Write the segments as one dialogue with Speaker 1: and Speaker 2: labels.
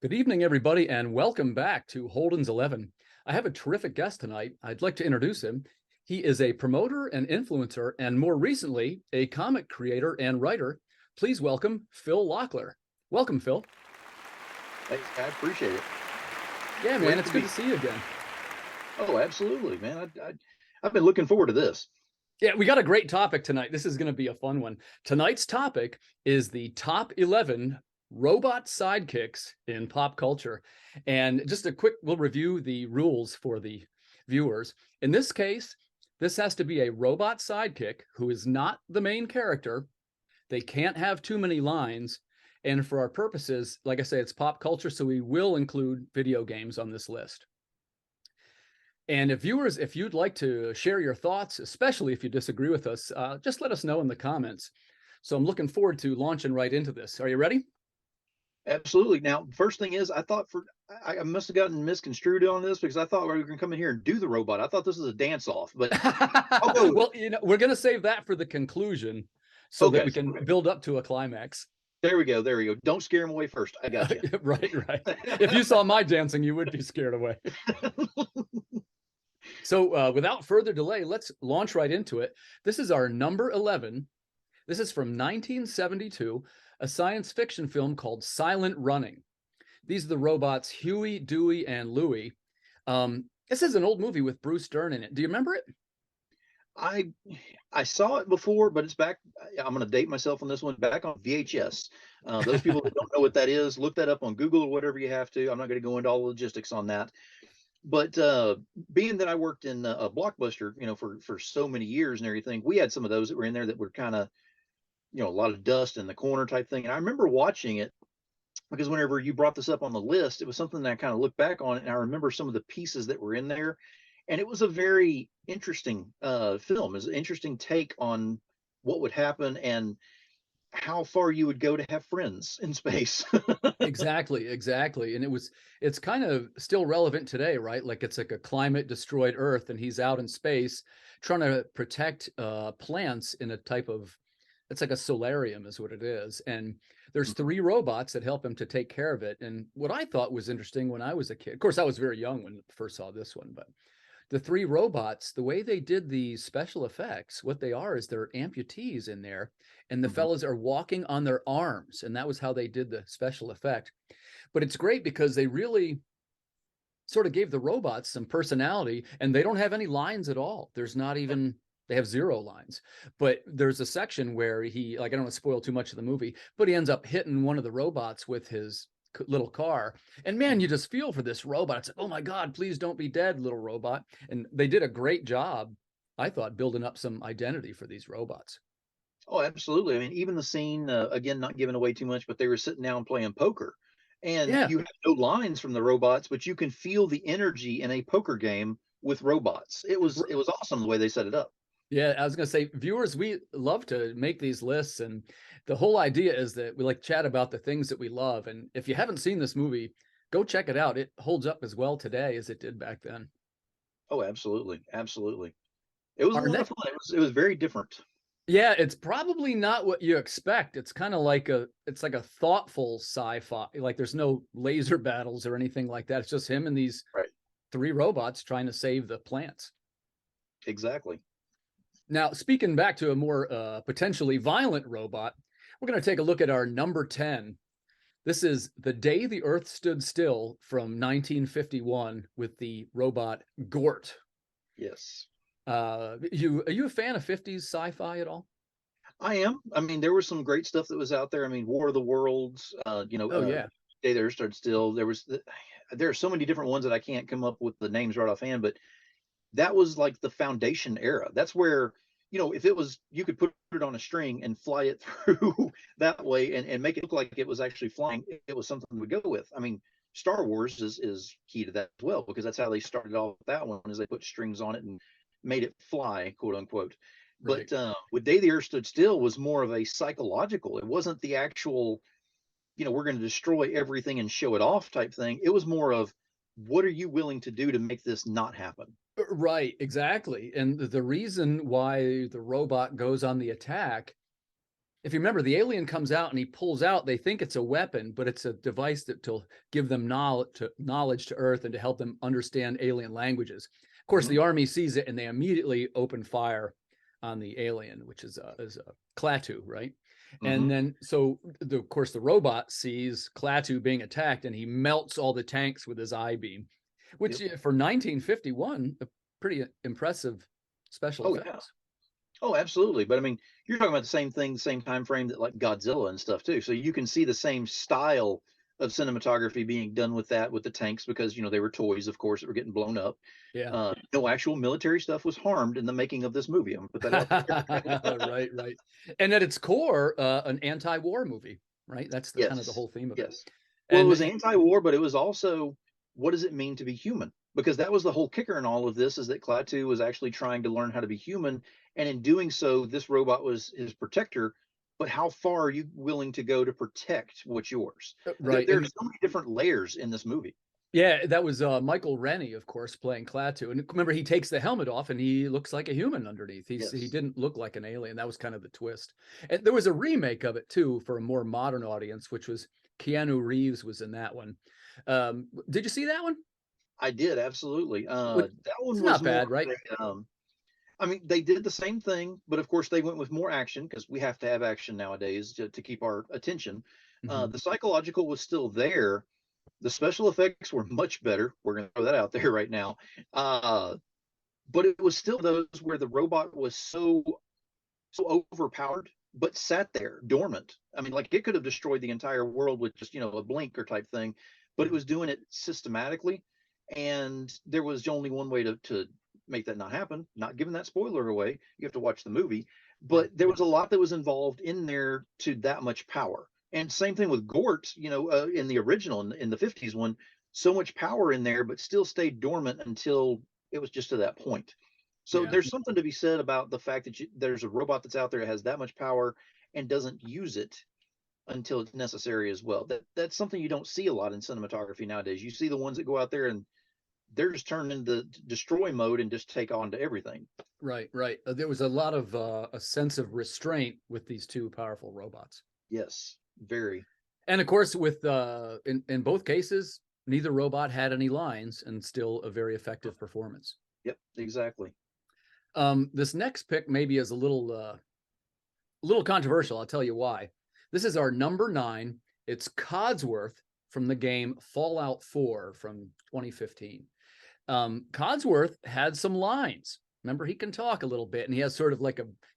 Speaker 1: Good evening, everybody, and welcome back to Holden's 11. I have a terrific guest tonight. I'd like to introduce him. He is a promoter and influencer, and more recently, a comic creator and writer. Please welcome Phil Lockler. Welcome, Phil.
Speaker 2: Thanks, I appreciate it.
Speaker 1: Yeah, man, it's good to see you again.
Speaker 2: Oh, absolutely, man. I've been looking forward to this.
Speaker 1: Yeah, we got a great topic tonight. This is going to be a fun one. Tonight's topic is the top 11 robot sidekicks in pop culture. And just a quick, we'll review the rules for the viewers. In this case, this has to be a robot sidekick who is not the main character. They can't have too many lines. And for our purposes, like I say, it's pop culture, so we will include video games on this list. And if viewers, if you'd like to share your thoughts, especially if you disagree with us, just let us know in the comments. So I'm looking forward to launching right into this. Are you ready?
Speaker 2: Absolutely. Now, first thing is, I must have gotten misconstrued on this because I thought we were going to come in here and do the robot. I thought this was a dance off, but
Speaker 1: well, we're going to save that for the conclusion so that we can build up to a climax.
Speaker 2: There we go. There we go. Don't scare him away first. I got you.
Speaker 1: Right. If you saw my dancing, you would be scared away. So without further delay, let's launch right into it. This is our number 11. This is from 1972, a science fiction film called Silent Running. These are the robots Huey, Dewey, and Louie. This is an old movie with Bruce Dern in it. Do you remember it?
Speaker 2: I saw it before, but it's back. I'm going to date myself on this one. Back on VHS. Those people that don't know what that is, look that up on Google or whatever you have to. I'm not going to go into all the logistics on that. But being that I worked in a Blockbuster, for so many years and everything, we had some of those that were in there that were kind of, a lot of dust in the corner type thing. And I remember watching it because whenever you brought this up on the list, it was something that I kind of looked back on, and I remember some of the pieces that were in there. And it was a very interesting film. It was an interesting take on what would happen and how far you would go to have friends in space.
Speaker 1: Exactly. And it's kind of still relevant today, right? Like it's like a climate destroyed Earth, and he's out in space trying to protect plants in a type of, it's like a solarium is what it is. And there's 3 robots that help him to take care of it. And what I thought was interesting when I was a kid, of course, I was very young when I first saw this one, but the 3 robots, the way they did the special effects, what they are is they're amputees in there, and the fellas are walking on their arms, and that was how they did the special effect. But it's great because they really sort of gave the robots some personality, and they don't have any lines at all. There's not even, they have 0 lines. But there's a section where he, like, I don't want to spoil too much of the movie, but he ends up hitting one of the robots with his little car, and man, you just feel for this robot. It's like, oh my God, please don't be dead, little robot. And they did a great job, I thought, building up some identity for these robots.
Speaker 2: Oh, absolutely. I mean, even the scene, again, not giving away too much, but they were sitting down playing poker, and you have no lines from the robots, but you can feel the energy in a poker game with robots. It was awesome the way they set it up.
Speaker 1: Yeah, I was going to say, viewers, we love to make these lists, and the whole idea is that we like chat about the things that we love. And if you haven't seen this movie, go check it out. It holds up as well today as it did back then.
Speaker 2: Oh, absolutely. It was a lot of fun. It was very different.
Speaker 1: Yeah, it's probably not what you expect. It's kind of like it's like a thoughtful sci-fi. Like there's no laser battles or anything like that. It's just him and these 3 robots trying to save the plants.
Speaker 2: Exactly.
Speaker 1: Now, speaking back to a more potentially violent robot, we're going to take a look at our number 10. This is The Day the Earth Stood Still from 1951 with the robot Gort.
Speaker 2: Yes.
Speaker 1: Are you a fan of 50s sci-fi at all?
Speaker 2: I am. I mean, there was some great stuff that was out there. I mean, War of the Worlds,
Speaker 1: yeah.
Speaker 2: Day the Earth Stood Still. There are so many different ones that I can't come up with the names right offhand, but that was like the foundation era. That's where, if it was, you could put it on a string and fly it through that way and make it look like it was actually flying. It was something we go with. I mean, Star Wars is key to that as well, because that's how they started off with that one, is they put strings on it and made it fly, quote unquote. Right. But with Day the Earth Stood Still was more of a psychological. It wasn't the actual, we're going to destroy everything and show it off type thing. It was more of, what are you willing to do to make this not happen?
Speaker 1: Right, exactly. And the reason why the robot goes on the attack if you remember, the alien comes out and he pulls out, they think it's a weapon, but it's a device that to give them knowledge to Earth and to help them understand alien languages. Of course, the army sees it and they immediately open fire on the alien, which is a Klaatu, right? And then, so of course, the robot sees Klaatu being attacked and he melts all the tanks with his I-beam, which for 1951, a pretty impressive special effects.
Speaker 2: Oh, absolutely. But I mean, you're talking about the same thing, the same time frame that like Godzilla and stuff too. So you can see the same style of cinematography being done with that, with the tanks, because they were toys, of course, that were getting blown up.
Speaker 1: Yeah.
Speaker 2: No actual military stuff was harmed in the making of this movie. I'm gonna put that out there.
Speaker 1: Right. And at its core, an anti-war movie, right? That's the kind of the
Speaker 2: Yes.
Speaker 1: whole theme of it.
Speaker 2: Yes. Well, it
Speaker 1: And
Speaker 2: was anti-war, but it was also, what does it mean to be human? Because that was the whole kicker in all of this, is that Klaatu was actually trying to learn how to be human, and in doing so, this robot was his protector. But how far are you willing to go to protect what's yours?
Speaker 1: right.
Speaker 2: There are so many different layers in this movie.
Speaker 1: Yeah, that was Michael Rennie, of course, playing Klaatu. And remember, he takes the helmet off and he looks like a human underneath. He didn't look like an alien. That was kind of the twist. And there was a remake of it too for a more modern audience, which was Keanu Reeves was in that one. Did you see that one?
Speaker 2: I did, absolutely.
Speaker 1: That
Speaker 2: one
Speaker 1: it's
Speaker 2: was
Speaker 1: not bad, right?
Speaker 2: I mean, they did the same thing, but of course they went with more action, because we have to have action nowadays to keep our attention. The psychological was still there. The special effects were much better. We're going to throw that out there right now. But it was still those where the robot was so overpowered, but sat there dormant. I mean, like, it could have destroyed the entire world with just a blink or type thing, but it was doing it systematically, and there was only one way to make that not happen. Not giving that spoiler away, you have to watch the movie, but there was a lot that was involved in there to that much power. And same thing with Gort, in the original, in the 50s one, so much power in there, but still stayed dormant until it was just to that point. So there's something to be said about the fact that there's a robot that's out there that has that much power and doesn't use it until it's necessary as well. That's something you don't see a lot in cinematography nowadays. You see the ones that go out there and they're just turned into destroy mode and just take on to everything.
Speaker 1: Right. There was a lot of a sense of restraint with these two powerful robots.
Speaker 2: Yes, very.
Speaker 1: And of course, with in both cases, neither robot had any lines, and still a very effective performance.
Speaker 2: Yep, exactly.
Speaker 1: This next pick maybe is a little controversial. I'll tell you why. This is our number 9. It's Codsworth from the game Fallout 4 from 2015. Codsworth had some lines. Remember, he can talk a little bit, and he has sort of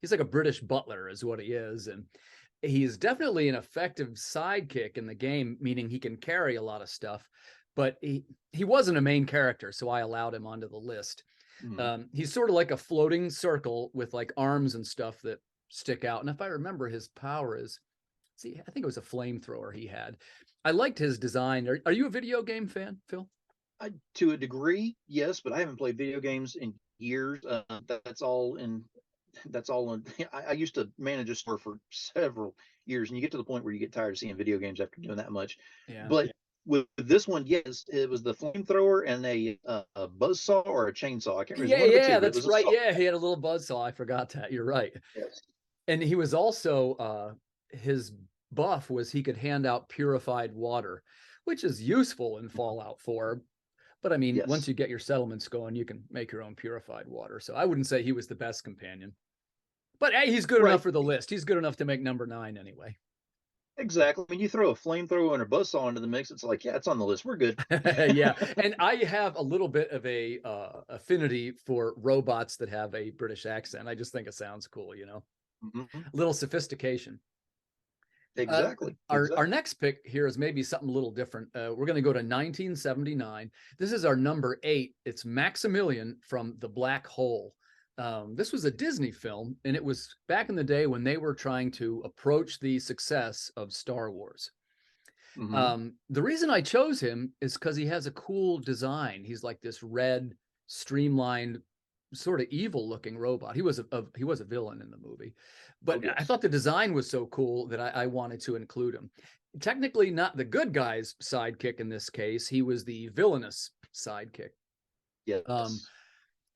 Speaker 1: he's like a British butler is what he is. And he's definitely an effective sidekick in the game, meaning he can carry a lot of stuff, but he wasn't a main character, so I allowed him onto the list. He's sort of like a floating circle with like arms and stuff that stick out. And if I remember, his power is, I think it was a flamethrower he had. I liked his design. Are you a video game fan, Phil?
Speaker 2: To a degree, yes, but I haven't played video games in years. That's all in. I used to manage a store for several years, and you get to the point where you get tired of seeing video games after doing that much. But with this one, yes, it was the flamethrower and a buzzsaw or a chainsaw. I can't remember.
Speaker 1: Yeah, that's right. Yeah, he had a little buzzsaw. I forgot that. You're right.
Speaker 2: Yes.
Speaker 1: And he was also his buff was he could hand out purified water, which is useful in Fallout 4. But I mean, once you get your settlements going, you can make your own purified water. So I wouldn't say he was the best companion. But hey, he's good enough for the list. He's good enough to make number 9 anyway.
Speaker 2: Exactly. When you throw a flamethrower and a buzzsaw into the mix, it's like, yeah, it's on the list. We're good.
Speaker 1: Yeah. And I have a little bit of a affinity for robots that have a British accent. I just think it sounds cool, A little sophistication.
Speaker 2: Exactly.
Speaker 1: Our next pick here is maybe something a little different. We're going to go to 1979. This is our number 8. It's Maximilian from The Black Hole. This was a Disney film, and it was back in the day when they were trying to approach the success of Star Wars. The reason I chose him is because he has a cool design. He's like this red, streamlined, sort of evil-looking robot. He was a villain in the movie, but I thought the design was so cool that I wanted to include him. Technically, not the good guy's sidekick in this case. He was the villainous sidekick.
Speaker 2: Yes.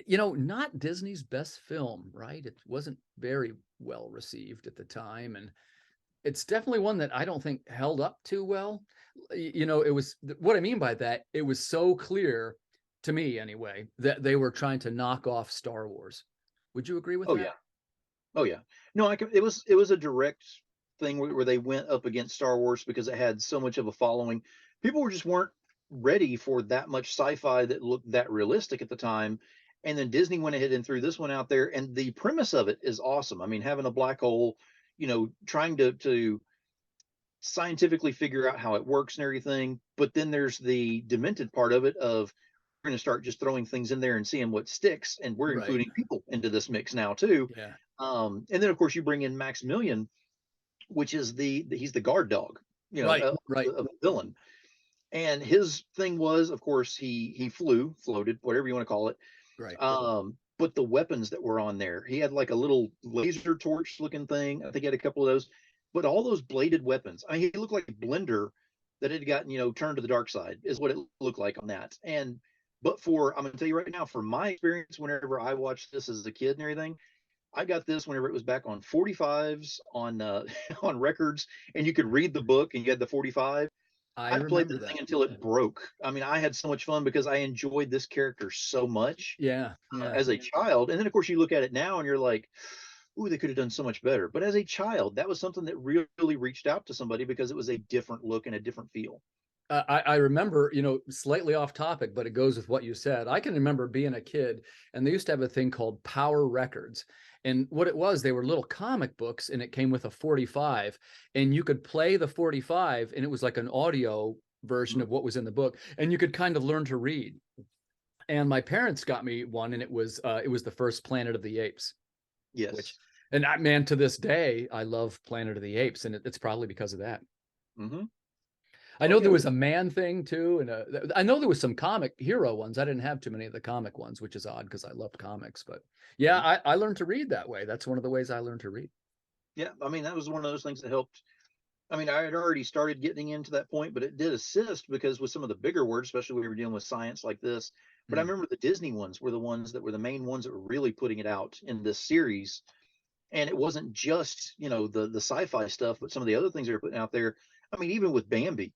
Speaker 1: Not Disney's best film, right? It wasn't very well received at the time, and it's definitely one that I don't think held up too well. You know, it was what I mean by that. It was so clear to me anyway that they were trying to knock off Star Wars. Would you agree with
Speaker 2: Oh
Speaker 1: that?
Speaker 2: yeah. Oh yeah. No, it was a direct thing where they went up against Star Wars because it had so much of a following. People just weren't ready for that much sci-fi that looked that realistic at the time. And then Disney went ahead and threw this one out there, and the premise of it is awesome. I mean, having a black hole, trying to scientifically figure out how it works and everything. But then there's the demented part of it of we're going to start just throwing things in there and seeing what sticks, and we're
Speaker 1: Right.
Speaker 2: including people into this mix now too.
Speaker 1: Yeah.
Speaker 2: And then of course you bring in Maximilian, which is he's the guard dog,
Speaker 1: Right. Right.
Speaker 2: of the villain. And his thing was, of course, he floated, whatever you want to call it.
Speaker 1: Right.
Speaker 2: But the weapons that were on there, he had like a little laser torch looking thing. I think he had a couple of those, but all those bladed weapons. I mean, he looked like a blender that had gotten, turned to the dark side, is what it looked like on that. And but I'm gonna tell you right now, from my experience, whenever I watched this as a kid and everything, I got this whenever it was back on 45s on on records, and you could read the book and you had the 45.
Speaker 1: I
Speaker 2: I played
Speaker 1: remember
Speaker 2: the thing
Speaker 1: that.
Speaker 2: until it broke. I mean, I had so much fun because I enjoyed this character so much
Speaker 1: Yeah. Yeah.
Speaker 2: as a child. And then, of course, you look at it now and you're like, ooh, they could have done so much better. But as a child, that was something that really reached out to somebody because it was a different look and a different feel.
Speaker 1: I remember, you know, slightly off topic, but it goes with what you said. I can remember being a kid, and they used to have a thing called Power Records. And what it was, they were little comic books, and it came with a 45, and you could play the 45, and it was like an audio version
Speaker 2: Mhm.
Speaker 1: of what was in the book, and you could kind of learn to read. And my parents got me one, and it was the first Planet of the Apes, which,
Speaker 2: Yes.
Speaker 1: and I, man, to this day, I love Planet of the Apes, and it's probably because of that.
Speaker 2: Hmm.
Speaker 1: I
Speaker 2: Oh,
Speaker 1: know there
Speaker 2: yeah.
Speaker 1: was a man thing too, and I know there was some comic hero ones. I didn't have too many of the comic ones, which is odd because I loved comics. But yeah,
Speaker 2: Mhm.
Speaker 1: I learned to read that way. That's one of the ways I learned to read.
Speaker 2: Yeah. I mean, that was one of those things that helped. I mean, I had already started getting into that point, but it did assist because with some of the bigger words, especially when we were dealing with science like this. But I
Speaker 1: Mm.
Speaker 2: remember the Disney ones were the ones that were the main ones that were really putting it out in this series. And it wasn't just, the sci-fi stuff, but some of the other things they were putting out there. I mean, even with Bambi,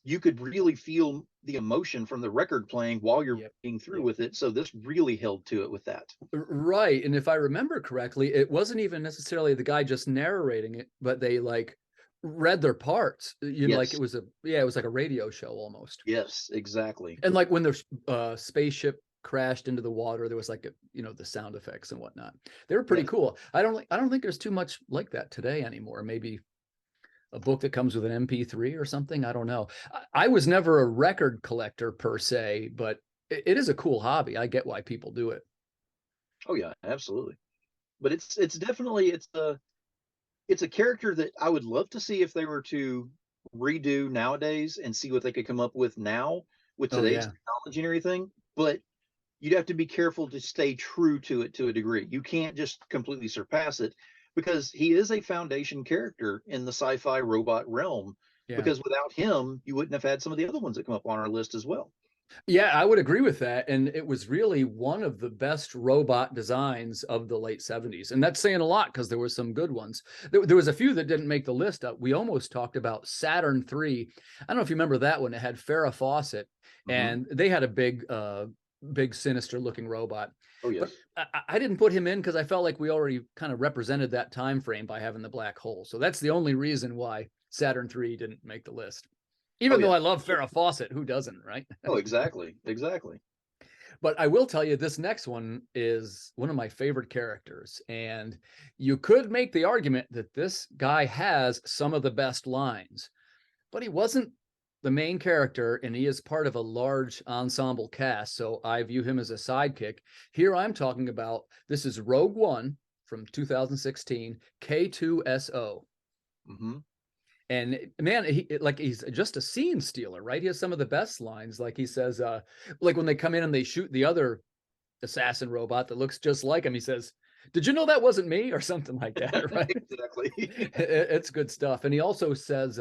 Speaker 2: you could really feel the emotion from the record playing while you're
Speaker 1: Yep.
Speaker 2: being through with it. So this really held to it with that.
Speaker 1: Right. And if I remember correctly, it wasn't even necessarily the guy just narrating it, but they like read their parts. You know, like
Speaker 2: Yes.
Speaker 1: it was like a radio show almost.
Speaker 2: Yes, exactly.
Speaker 1: And like when the spaceship crashed into the water, there was like you know, the sound effects and whatnot. They were pretty
Speaker 2: Yes.
Speaker 1: cool. I don't think there's too much like that today anymore. Maybe a book that comes with an MP3 or something. I don't know. I was never a record collector per se, but it is a cool hobby. I get why people do it.
Speaker 2: Oh yeah, absolutely. But it's definitely it's a character that I would love to see if they were to redo nowadays and see what they could come up with now with
Speaker 1: Oh
Speaker 2: today's
Speaker 1: yeah.
Speaker 2: technology and everything. But you'd have to be careful to stay true to it to a degree. You can't just completely surpass it because he is a foundation character in the sci-fi robot realm.
Speaker 1: Yeah.
Speaker 2: Because without him, you wouldn't have had some of the other ones that come up on our list as well.
Speaker 1: Yeah, I would agree with that. And it was really one of the best robot designs of the late 70s. And that's saying a lot because there were some good ones. There was a few that didn't make the list. We almost talked about Saturn 3. I don't know if you remember that one. It had Farrah Fawcett,
Speaker 2: Hmm.
Speaker 1: and they had a big sinister looking robot.
Speaker 2: Oh
Speaker 1: But
Speaker 2: yes.
Speaker 1: I didn't put him in because I felt like we already kind of represented that time frame by having the black hole. So that's the only reason why Saturn 3 didn't make the list.
Speaker 2: Oh
Speaker 1: Even though
Speaker 2: yeah.
Speaker 1: I love Farrah Fawcett, who doesn't, right?
Speaker 2: Oh, exactly. Exactly.
Speaker 1: But I will tell you, this next one is one of my favorite characters. And you could make the argument that this guy has some of the best lines, but he wasn't the main character, and he is part of a large ensemble cast. So I view him as a sidekick. Here I'm talking about this is Rogue One from 2016, K2SO.
Speaker 2: Hmm.
Speaker 1: And man, he's just a scene stealer, right? He has some of the best lines. Like he says, like when they come in and they shoot the other assassin robot that looks just like him, he says, "Did you know that wasn't me?" or something like that, right?
Speaker 2: Exactly.
Speaker 1: It's good stuff. And he also says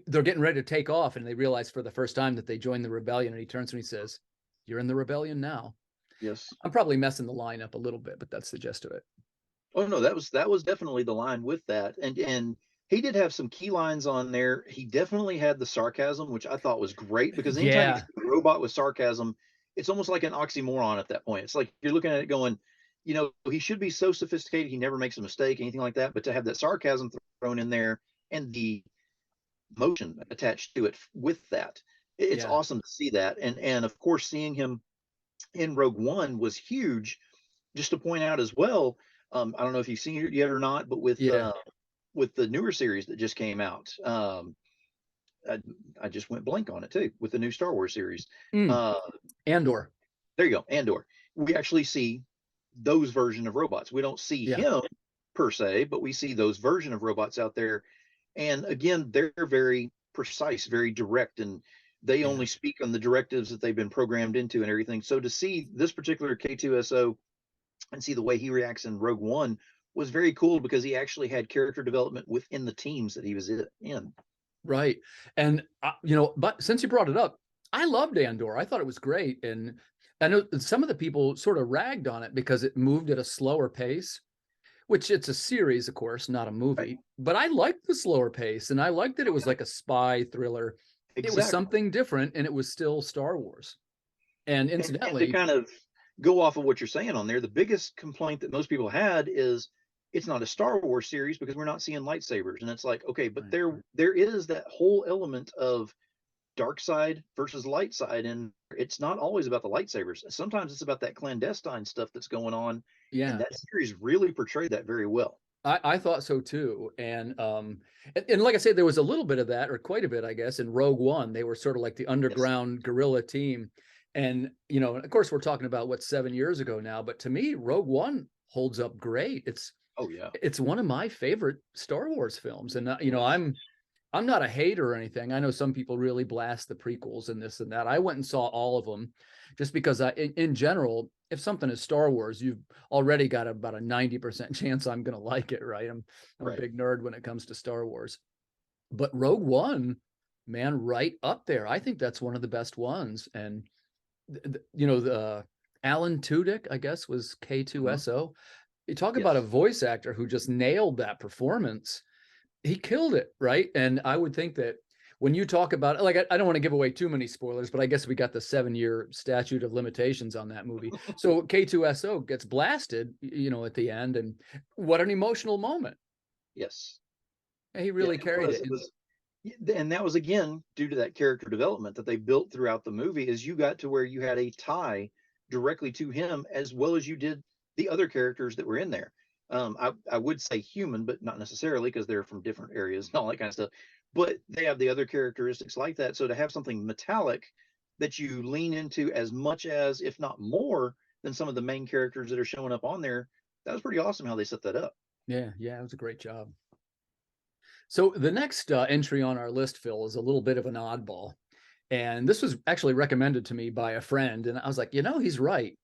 Speaker 1: they're getting ready to take off, and they realize for the first time that they joined the rebellion. And he turns and he says, "You're in the rebellion now."
Speaker 2: Yes.
Speaker 1: I'm probably messing the line up a little bit, but that's the gist of it.
Speaker 2: Oh no, that was definitely the line with that. And he did have some key lines on there. He definitely had the sarcasm, which I thought was great because anytime you
Speaker 1: Yeah,
Speaker 2: see a robot with sarcasm, it's almost like an oxymoron at that point. It's like you're looking at it going, he should be so sophisticated, he never makes a mistake, anything like that. But to have that sarcasm thrown in there and the emotion attached to it with that, it's
Speaker 1: yeah,
Speaker 2: awesome to see that. And of course, seeing him in Rogue One was huge. Just to point out as well, I don't know if you've seen it yet or not, but
Speaker 1: yeah.
Speaker 2: with the newer series that just came out, I, I just went blank on it too. With the new Star Wars series,
Speaker 1: Mm,
Speaker 2: uh,
Speaker 1: Andor.
Speaker 2: there you go, Andor. We actually see those version of robots. We don't see
Speaker 1: Yeah,
Speaker 2: him per se, but we see those version of robots out there. And again, they're very precise, very direct, and they
Speaker 1: yeah.
Speaker 2: only speak on the directives that they've been programmed into and everything. So to see this particular K2SO and see the way he reacts in Rogue One was very cool because he actually had character development within the teams that he was in.
Speaker 1: Right. And but since you brought it up, I loved Andor. I thought it was great. And I know some of the people sort of ragged on it because it moved at a slower pace, which it's a series, of course, not a
Speaker 2: Right?
Speaker 1: movie. But I liked the slower pace and I liked that it
Speaker 2: Oh,
Speaker 1: was
Speaker 2: yeah,
Speaker 1: like a spy thriller. It was
Speaker 2: exactly.
Speaker 1: something different and it was still Star Wars. And
Speaker 2: And to
Speaker 1: incidentally,
Speaker 2: kind of go off of what you're saying on there, the biggest complaint that most people had is it's not a Star Wars series because we're not seeing lightsabers. And it's like, okay, but
Speaker 1: right,
Speaker 2: there is that whole element of dark side versus light side, and it's not always about the lightsabers. Sometimes it's about that clandestine stuff that's going on, and
Speaker 1: yeah.
Speaker 2: that series really portrayed that very well.
Speaker 1: I thought so too. And like I said, there was a little bit of that, or quite a bit, I guess, in Rogue One. They were sort of like the
Speaker 2: Yes.
Speaker 1: underground guerrilla team. And, of course, we're talking about what 7 years ago now, but to me, Rogue One holds up great.
Speaker 2: Oh yeah.
Speaker 1: It's one of my favorite Star Wars films. And
Speaker 2: Yes.
Speaker 1: I'm not a hater or anything. I know some people really blast the prequels and this and that. I went and saw all of them just because in general, if something is Star Wars, you've already got about a 90% chance I'm going to like it, right? I'm a
Speaker 2: Right.
Speaker 1: big nerd when it comes to Star Wars. But Rogue One, man, right up there. I think that's one of the best ones. And the Alan Tudyk, I guess, was
Speaker 2: Mhm.
Speaker 1: K2SO. You talk about a
Speaker 2: Yes.
Speaker 1: voice actor who just nailed that performance. He killed it, right? And I would think that when you talk about, like, I don't want to give away too many spoilers, but I guess we got the 7 year statute of limitations on that movie. So K2SO gets blasted, at the end, and what an emotional moment.
Speaker 2: Yes.
Speaker 1: He
Speaker 2: Yeah,
Speaker 1: really
Speaker 2: it
Speaker 1: carried
Speaker 2: was.
Speaker 1: it.
Speaker 2: It was. And that was again due to that character development that they built throughout the movie. Is you got to where you had a tie directly to him as well as you did the other characters that were in there. I would say human, but not necessarily because they're from different areas and all that kind of stuff. But they have the other characteristics like that. So to have something metallic that you lean into as much as, if not more, than some of the main characters that are showing up on there, that was pretty awesome how they set that up.
Speaker 1: Yeah, yeah, it was a great job. So the next entry on our list, Phil, is a little bit of an oddball. And this was actually recommended to me by a friend. And I was like, he's right.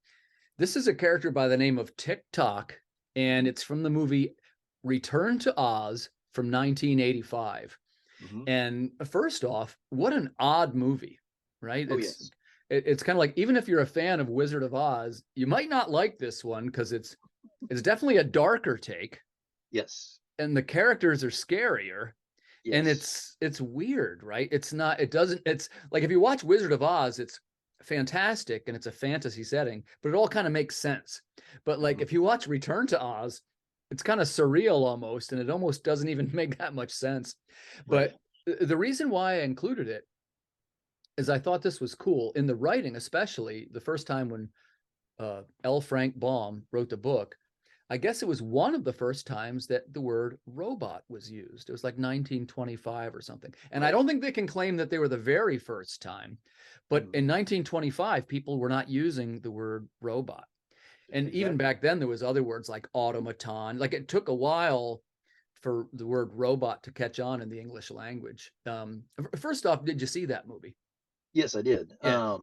Speaker 1: This is a character by the name of Tick Tock, and
Speaker 2: Mhm.
Speaker 1: it's from the movie Return to Oz from 1985.
Speaker 2: Mhm.
Speaker 1: And first off, what an odd movie, right?
Speaker 2: Oh
Speaker 1: It's
Speaker 2: yes.
Speaker 1: it's kind of like, even if you're a fan of Wizard of Oz, you might not like this one because it's definitely a darker take,
Speaker 2: Yes.
Speaker 1: and the characters are scarier, and
Speaker 2: Yes.
Speaker 1: it's weird, right? It's like, if you watch Wizard of Oz, it's fantastic and it's a fantasy setting, but it all kind of makes sense. But like,
Speaker 2: Mhm.
Speaker 1: if you watch Return to Oz, it's kind of surreal almost, and it almost doesn't even make that much sense.
Speaker 2: Right.
Speaker 1: But the reason why I included it is I thought this was cool in the writing, especially the first time when L. Frank Baum wrote the book. I guess it was one of the first times that the word robot was used. It was like 1925 or something. And I
Speaker 2: Right.
Speaker 1: don't think they can claim that they were the very first time, but
Speaker 2: Mhm.
Speaker 1: in 1925, people were not using the word robot. And even
Speaker 2: Exactly.
Speaker 1: back then, there was other words like automaton. Like, it took a while for the word robot to catch on in the English language. First off, did you see that movie?
Speaker 2: Yes, I did.
Speaker 1: Yeah.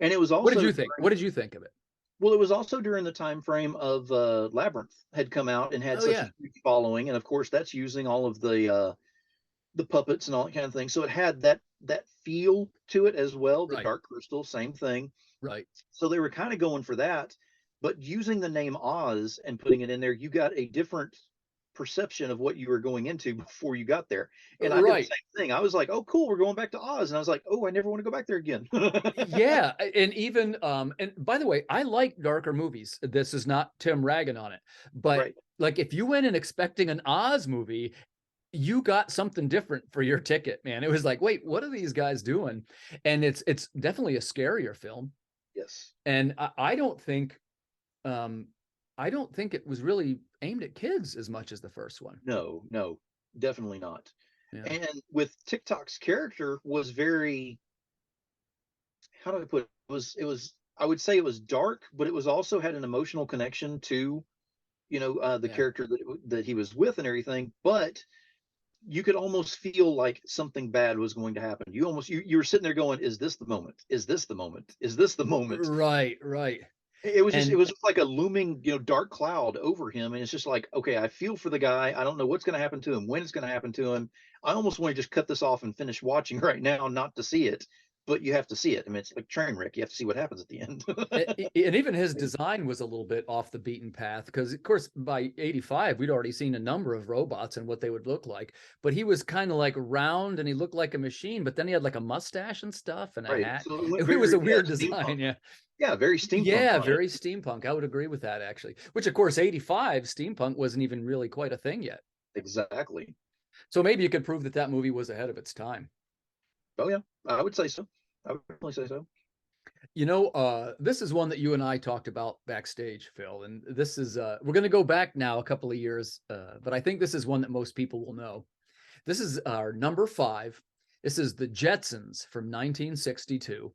Speaker 2: And it was
Speaker 1: What did
Speaker 2: also
Speaker 1: you think? What did you think of it?
Speaker 2: well, it was also during the time frame of Labyrinth had come out and had
Speaker 1: Oh
Speaker 2: such a
Speaker 1: yeah,
Speaker 2: huge following, and of course that's using all of the puppets and all that kind of thing. So it had that feel to it as well. The
Speaker 1: right,
Speaker 2: Dark Crystal, same thing.
Speaker 1: right.
Speaker 2: So they were kind of going for that. but using the name Oz and putting it in there, you got a different perception of what you were going into before you got there. And I did the
Speaker 1: Right.
Speaker 2: same thing. I was like, oh, cool, we're going back to Oz. And I was like, oh, I never want to go back there again.
Speaker 1: Yeah, and even and by the way, I like darker movies. This is not Tim ragging on it, but
Speaker 2: Right.
Speaker 1: like if you went in expecting an Oz movie, you got something different for your ticket, man. It was like, wait, what are these guys doing? And it's definitely a scarier film.
Speaker 2: Yes.
Speaker 1: And um I don't think it was really aimed at kids as much as the first one.
Speaker 2: No, no, definitely not.
Speaker 1: Yeah.
Speaker 2: And with TikTok's character was very, how do I put it? It was I would say it was dark, but it was also had an emotional connection to, the
Speaker 1: Yeah.
Speaker 2: character that he was with and everything. But you could almost feel like something bad was going to happen. You were sitting there going, "Is this the moment? Is this the moment? Is this the moment?"
Speaker 1: Right, right.
Speaker 2: It
Speaker 1: And
Speaker 2: was just like a looming, dark cloud over him, and it's just like, okay, I feel for the guy. I don't know what's going to happen to him, when it's going to happen to him. I almost want to just cut this off and finish watching right now, not to see it, but you have to see it. I mean, it's like train wreck. You have to see what happens at the end.
Speaker 1: and even his design was a little bit off the beaten path because, of course, by 85, we'd already seen a number of robots and what they would look like. But he was kind of like round and he looked like a machine, but then he had like a mustache and stuff and a
Speaker 2: Right.
Speaker 1: hat.
Speaker 2: So it went
Speaker 1: It was
Speaker 2: very,
Speaker 1: a
Speaker 2: yeah,
Speaker 1: weird
Speaker 2: steampunk.
Speaker 1: design. Yeah.
Speaker 2: Yeah, very steampunk
Speaker 1: Yeah.
Speaker 2: on it.
Speaker 1: Very steampunk. I would agree with that, actually. Which, of course, 85, steampunk wasn't even really quite a thing yet.
Speaker 2: Exactly.
Speaker 1: So maybe you could prove that that movie was ahead of its time.
Speaker 2: Oh yeah, I would say so. I would definitely say so.
Speaker 1: This is one that you and I talked about backstage, Phil, and this is we're going to go back now a couple of years, but I think this is one that most people will know. This is our number 5. This is the Jetsons from 1962,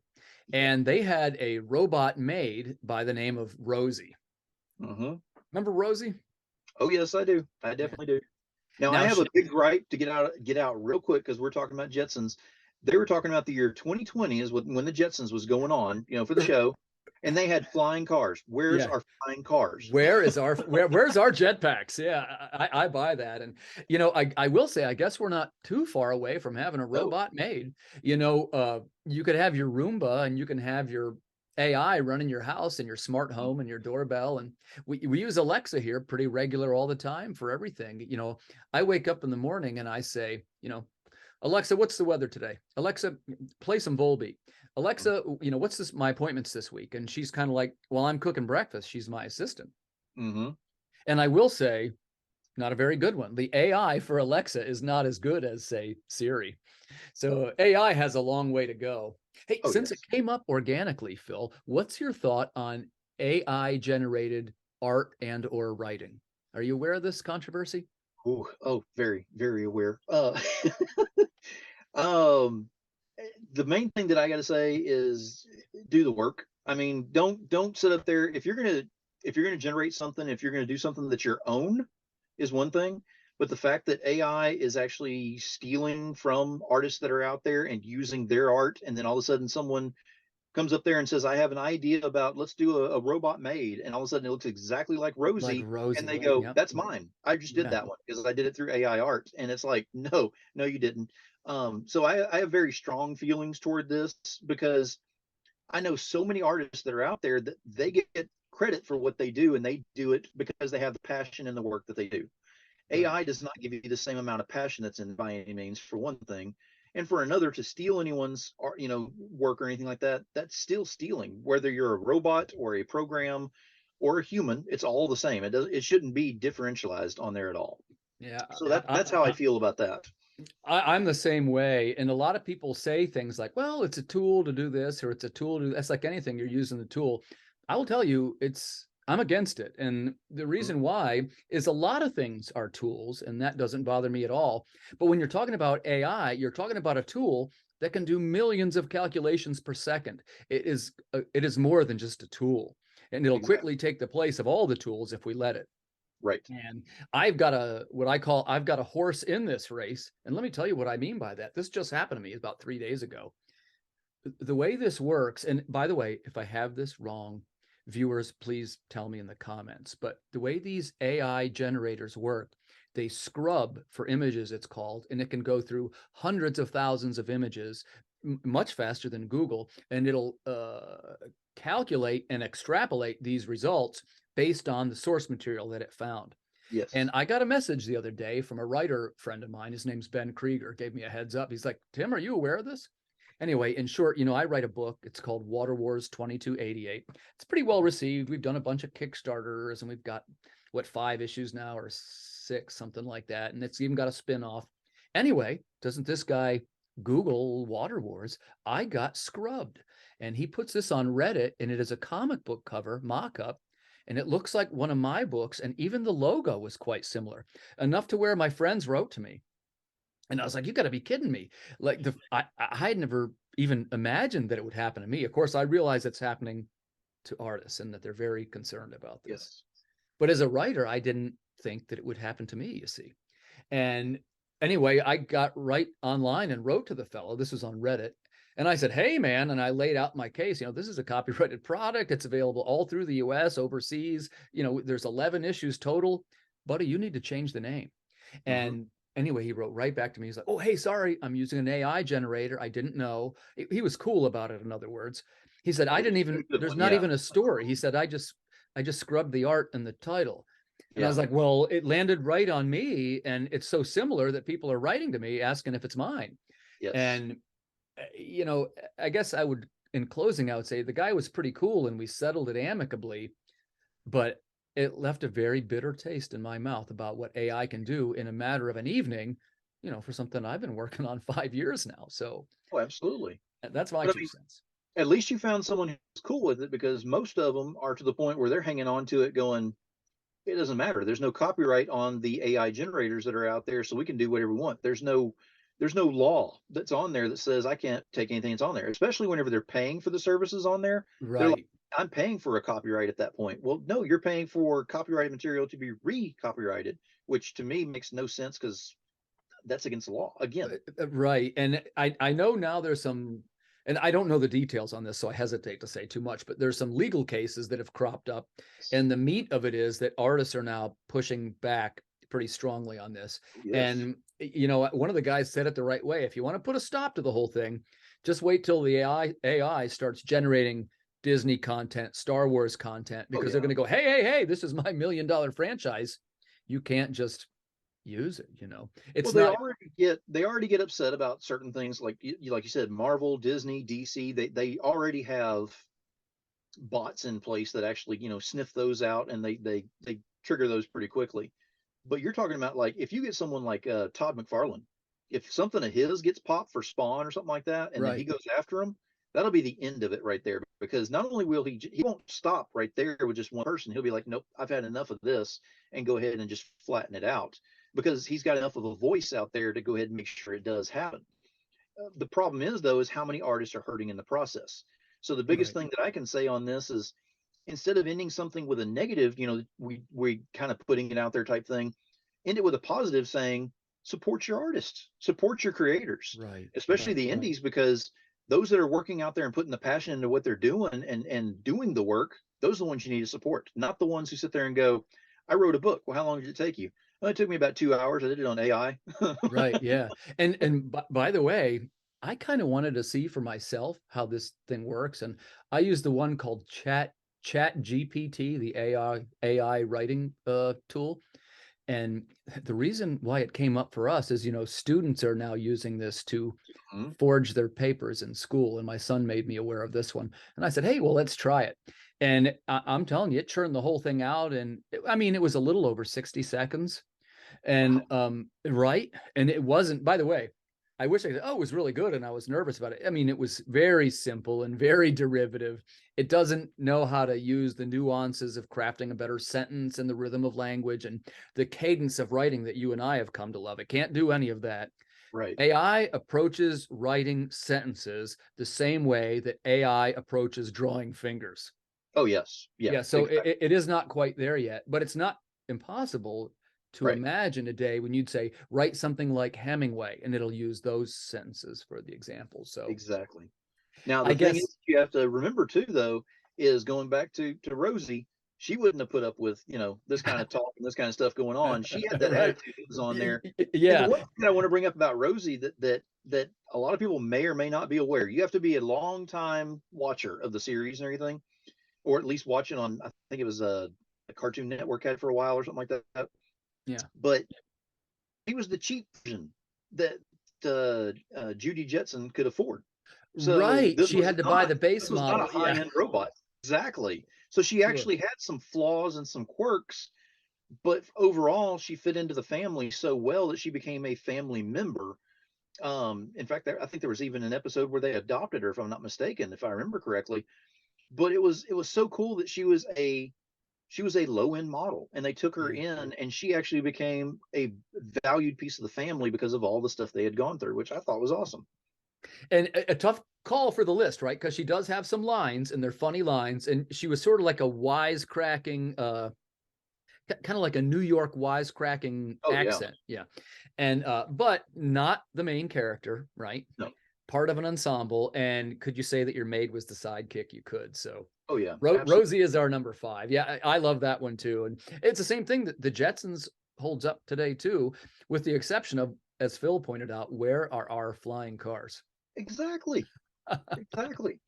Speaker 2: Yeah.
Speaker 1: and they had a robot made by the name of Rosie.
Speaker 2: Hmm.
Speaker 1: Remember Rosie?
Speaker 2: Oh yes, I do. I
Speaker 1: Yeah.
Speaker 2: definitely do. Now I
Speaker 1: Now
Speaker 2: have a
Speaker 1: she,
Speaker 2: big gripe to get out real quick because we're talking about Jetsons. They were talking about the year 2020 is when the Jetsons was going on, for the show, and they had flying cars. Where's
Speaker 1: yeah.
Speaker 2: our flying cars?
Speaker 1: Where's our jetpacks? Yeah, I buy that. And I will say, I guess we're not too far away from having a
Speaker 2: No.
Speaker 1: robot made. You could have your Roomba and you can have your AI running your house and your smart home and your doorbell. And we use Alexa here pretty regular all the time for everything. I wake up in the morning and I say, Alexa, what's the weather today? Alexa, play some Volbeat. Alexa, what's my appointments this week? And she's kind of like, well, I'm cooking breakfast. She's my assistant.
Speaker 2: Mm-hmm.
Speaker 1: And I will say, not a very good one. The AI for Alexa is not as good as, say, Siri. So AI has a long way to go. Hey,
Speaker 2: Oh
Speaker 1: since it
Speaker 2: yes.
Speaker 1: came up organically, Phil, what's your thought on AI generated art and or writing? Are you aware of this controversy?
Speaker 2: Ooh, oh, very, very aware. Um, the main thing that I got to say is do the work. I mean, don't sit up there if you're gonna generate something, if you're gonna do something that's your own, is one thing. But the fact that AI is actually stealing from artists that are out there and using their art, and then all of a sudden someone comes up there and says, "I have an idea about let's do a robot made," and all of a sudden it looks exactly like
Speaker 1: Like
Speaker 2: Rosie, and they
Speaker 1: Rosie.
Speaker 2: go,
Speaker 1: Yep.
Speaker 2: "That's mine. I just did
Speaker 1: Yeah.
Speaker 2: that one because I did it through AI art," and it's like, no, no, you didn't. So I have very strong feelings toward this because I know so many artists that are out there that they get credit for what they do, and they do it because they have the passion in the work that they do.
Speaker 1: Right.
Speaker 2: AI does not give you the same amount of passion that's in by any means, for one thing, and for another, to steal anyone's work or anything like that, that's still stealing. Whether you're a robot or a program or a human, it's all the same. It shouldn't be differentialized on there at all.
Speaker 1: Yeah.
Speaker 2: So that's how I feel about that.
Speaker 1: I'm the same way. And a lot of people say things like, well, it's a tool to do this, or it's a tool to do that's like anything, you're using the tool. I will tell you, I'm against it. And the
Speaker 2: Mhm.
Speaker 1: reason why is a lot of things are tools, and that doesn't bother me at all. But when you're talking about AI, you're talking about a tool that can do millions of calculations per second. It is more than just a tool. And it'll
Speaker 2: Exactly.
Speaker 1: quickly take the place of all the tools if we let it.
Speaker 2: Right.
Speaker 1: And I've got a horse in this race. And let me tell you what I mean by that. This just happened to me about 3 days ago. The way this works, and by the way, if I have this wrong, viewers, please tell me in the comments. But the way these AI generators work, they scrub for images, it's called, and it can go through hundreds of thousands of images much faster than Google, and it'll calculate and extrapolate these results based on the source material that it found. And
Speaker 2: Yes.
Speaker 1: I got a message the other day from a writer friend of mine. His name's Ben Krieger, gave me a heads up. He's like, Tim, are you aware of this? Anyway, in short, I write a book. It's called Water Wars 2288. It's pretty well received. We've done a bunch of Kickstarters, and we've got, 5 issues now, or 6, something like that. And it's even got a spin-off. Anyway, doesn't this guy Google Water Wars? I got scrubbed. And he puts this on Reddit, and it is a comic book cover mock-up, and it looks like one of my books, and even the logo was quite similar, enough to where my friends wrote to me. And I was like, you got to be kidding me. Like, I had never even imagined that it would happen to me. Of course, I realize it's happening to artists and that they're very concerned about this.
Speaker 2: Yes.
Speaker 1: But as a writer, I didn't think that it would happen to me, you see. And anyway, I got right online and wrote to the fellow. This was on Reddit. And I said, hey, man, and I laid out my case. This is a copyrighted product. It's available all through the US, overseas. There's 11 issues total. Buddy, you need to change the name. And anyway, he wrote right back to me. He's like, oh, hey, sorry, I'm using an AI generator. I didn't know. He was cool about it, in other words. He said, I didn't even, there's not even a story. He said, I just scrubbed the art and the title. And I was like, well, it landed right on me. And it's so similar that people are writing to me asking if it's mine.
Speaker 2: Yes.
Speaker 1: And, I guess in closing, I would say the guy was pretty cool and we settled it amicably, but it left a very bitter taste in my mouth about what AI can do in a matter of an evening, for something I've been working on 5 years now. So,
Speaker 2: oh, absolutely.
Speaker 1: That's my
Speaker 2: But
Speaker 1: 2 cents.
Speaker 2: At least you found someone who's cool with it, because most of them are to the point where they're hanging on to it going, it doesn't matter. There's no copyright on the AI generators that are out there, so we can do whatever we want. There's no law that's on there that says I can't take anything that's on there, especially whenever they're paying for the services on there. They're like,
Speaker 1: Right.
Speaker 2: I'm paying for a copyright at that point. Well, no, you're paying for copyrighted material to be re-copyrighted, which to me makes no sense, because that's against the law again.
Speaker 1: Right. And I know now there's some, and I don't know the details on this, so I hesitate to say too much, but there's some legal cases that have cropped up. And the meat of it is that artists are now pushing back pretty strongly on this.
Speaker 2: Yes.
Speaker 1: And, one of the guys said it the right way. If you want to put a stop to the whole thing, just wait till the AI starts generating Disney content, Star Wars content, because they're going to go, hey, this is my $1 million franchise. You can't just use it. It's
Speaker 2: well,
Speaker 1: not.
Speaker 2: They already get upset about certain things, like you said, Marvel, Disney, DC. They already have bots in place that actually sniff those out, and they trigger those pretty quickly. But you're talking about, like, if you get someone like Todd McFarlane, if something of his gets popped for Spawn or something like that, and then he goes after him, that'll be the end of it right there. Because not only will he won't stop right there with just one person. He'll be like, nope, I've had enough of this, and go ahead and just flatten it out, because he's got enough of a voice out there to go ahead and make sure it does happen. The problem is, though, is how many artists are hurting in the process. So the biggest thing that I can say on this is, instead of ending something with a negative, we kind of putting it out there type thing, end it with a positive, saying support your artists, support your creators,
Speaker 1: Right.
Speaker 2: especially the indies, because those that are working out there and putting the passion into what they're doing and doing the work, those are the ones you need to support, not the ones who sit there and go, I wrote a book. Well, how long did it take you? Well, it took me about 2 hours. I did it on AI.
Speaker 1: Right. Yeah. And by the way, I kind of wanted to see for myself how this thing works. And I use the one called Chat GPT, the AI writing tool. And the reason why it came up for us is, students are now using this to forge their papers in school. And my son made me aware of this one. And I said, hey, well, let's try it. And I'm telling you, it churned the whole thing out. And it was a little over 60 seconds. And right. And it wasn't, by the way, I wish I said, oh, it was really good. And I was nervous about it. It was very simple and very derivative. It doesn't know how to use the nuances of crafting a better sentence and the rhythm of language and the cadence of writing that you and I have come to love. It can't do any of that.
Speaker 2: Right.
Speaker 1: AI approaches writing sentences the same way that AI approaches drawing fingers.
Speaker 2: Oh, yes.
Speaker 1: Yeah. So exactly. It is not quite there yet, but it's not impossible to imagine a day when you'd say, write something like Hemingway, and it'll use those sentences for the example. So
Speaker 2: exactly. Now, the thing is, you have to remember too, though, is going back to Rosie, she wouldn't have put up with, this kind of talk and this kind of stuff going on. She had that
Speaker 1: Right.
Speaker 2: attitude that was on there. And the
Speaker 1: Yeah.
Speaker 2: one thing that I want to bring up about Rosie that a lot of people may or may not be aware, you have to be a long time watcher of the series and everything, or at least watching on, I think it was a Cartoon Network had for a while or something like that.
Speaker 1: Yeah.
Speaker 2: But he was the cheap version that Judy Jetson could afford. So
Speaker 1: Right. She had to buy the base
Speaker 2: this was not a
Speaker 1: model. Yeah.
Speaker 2: high-end robot. Exactly. So she
Speaker 1: Sure.
Speaker 2: actually had some flaws and some quirks, but overall she fit into the family so well that she became a family member. In fact, I think there was even an episode where they adopted her, if I'm not mistaken, if I remember correctly. But it was so cool that she was a low end model, and they took her
Speaker 1: Yeah.
Speaker 2: in, and she actually became a valued piece of the family because of all the stuff they had gone through, which I thought was awesome.
Speaker 1: And a tough call for the list, right? Because she does have some lines, and they're funny lines, and she was sort of like a wisecracking, kind of like a New York wisecracking
Speaker 2: Oh yeah.
Speaker 1: accent. Yeah. And but not the main character, right?
Speaker 2: No.
Speaker 1: Part of an ensemble. And could you say that your maid was the sidekick? You could. So
Speaker 2: Oh yeah, absolutely.
Speaker 1: Rosie is our number 5. Yeah, I love that one too. And it's the same thing that the Jetsons holds up today too, with the exception of, as Phil pointed out, where are our flying cars?
Speaker 2: Exactly. Exactly.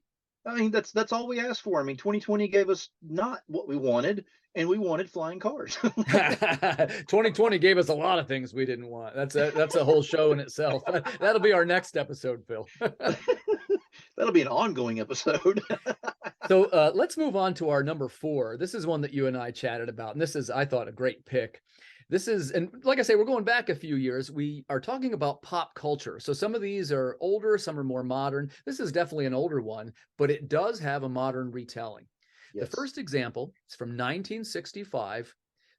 Speaker 2: I mean, that's all we asked for. I mean, 2020 gave us not what we wanted, and we wanted flying cars.
Speaker 1: 2020 gave us a lot of things we didn't want. That's a whole show in itself. That'll be our next episode, Phil.
Speaker 2: That'll be an ongoing episode.
Speaker 1: So let's move on to our number 4. This is one that you and I chatted about, and this is, I thought, a great pick. This is, and like I say, we're going back a few years. We are talking about pop culture. So some of these are older, some are more modern. This is definitely an older one, but it does have a modern retelling. The
Speaker 2: Yes.
Speaker 1: first example is from 1965.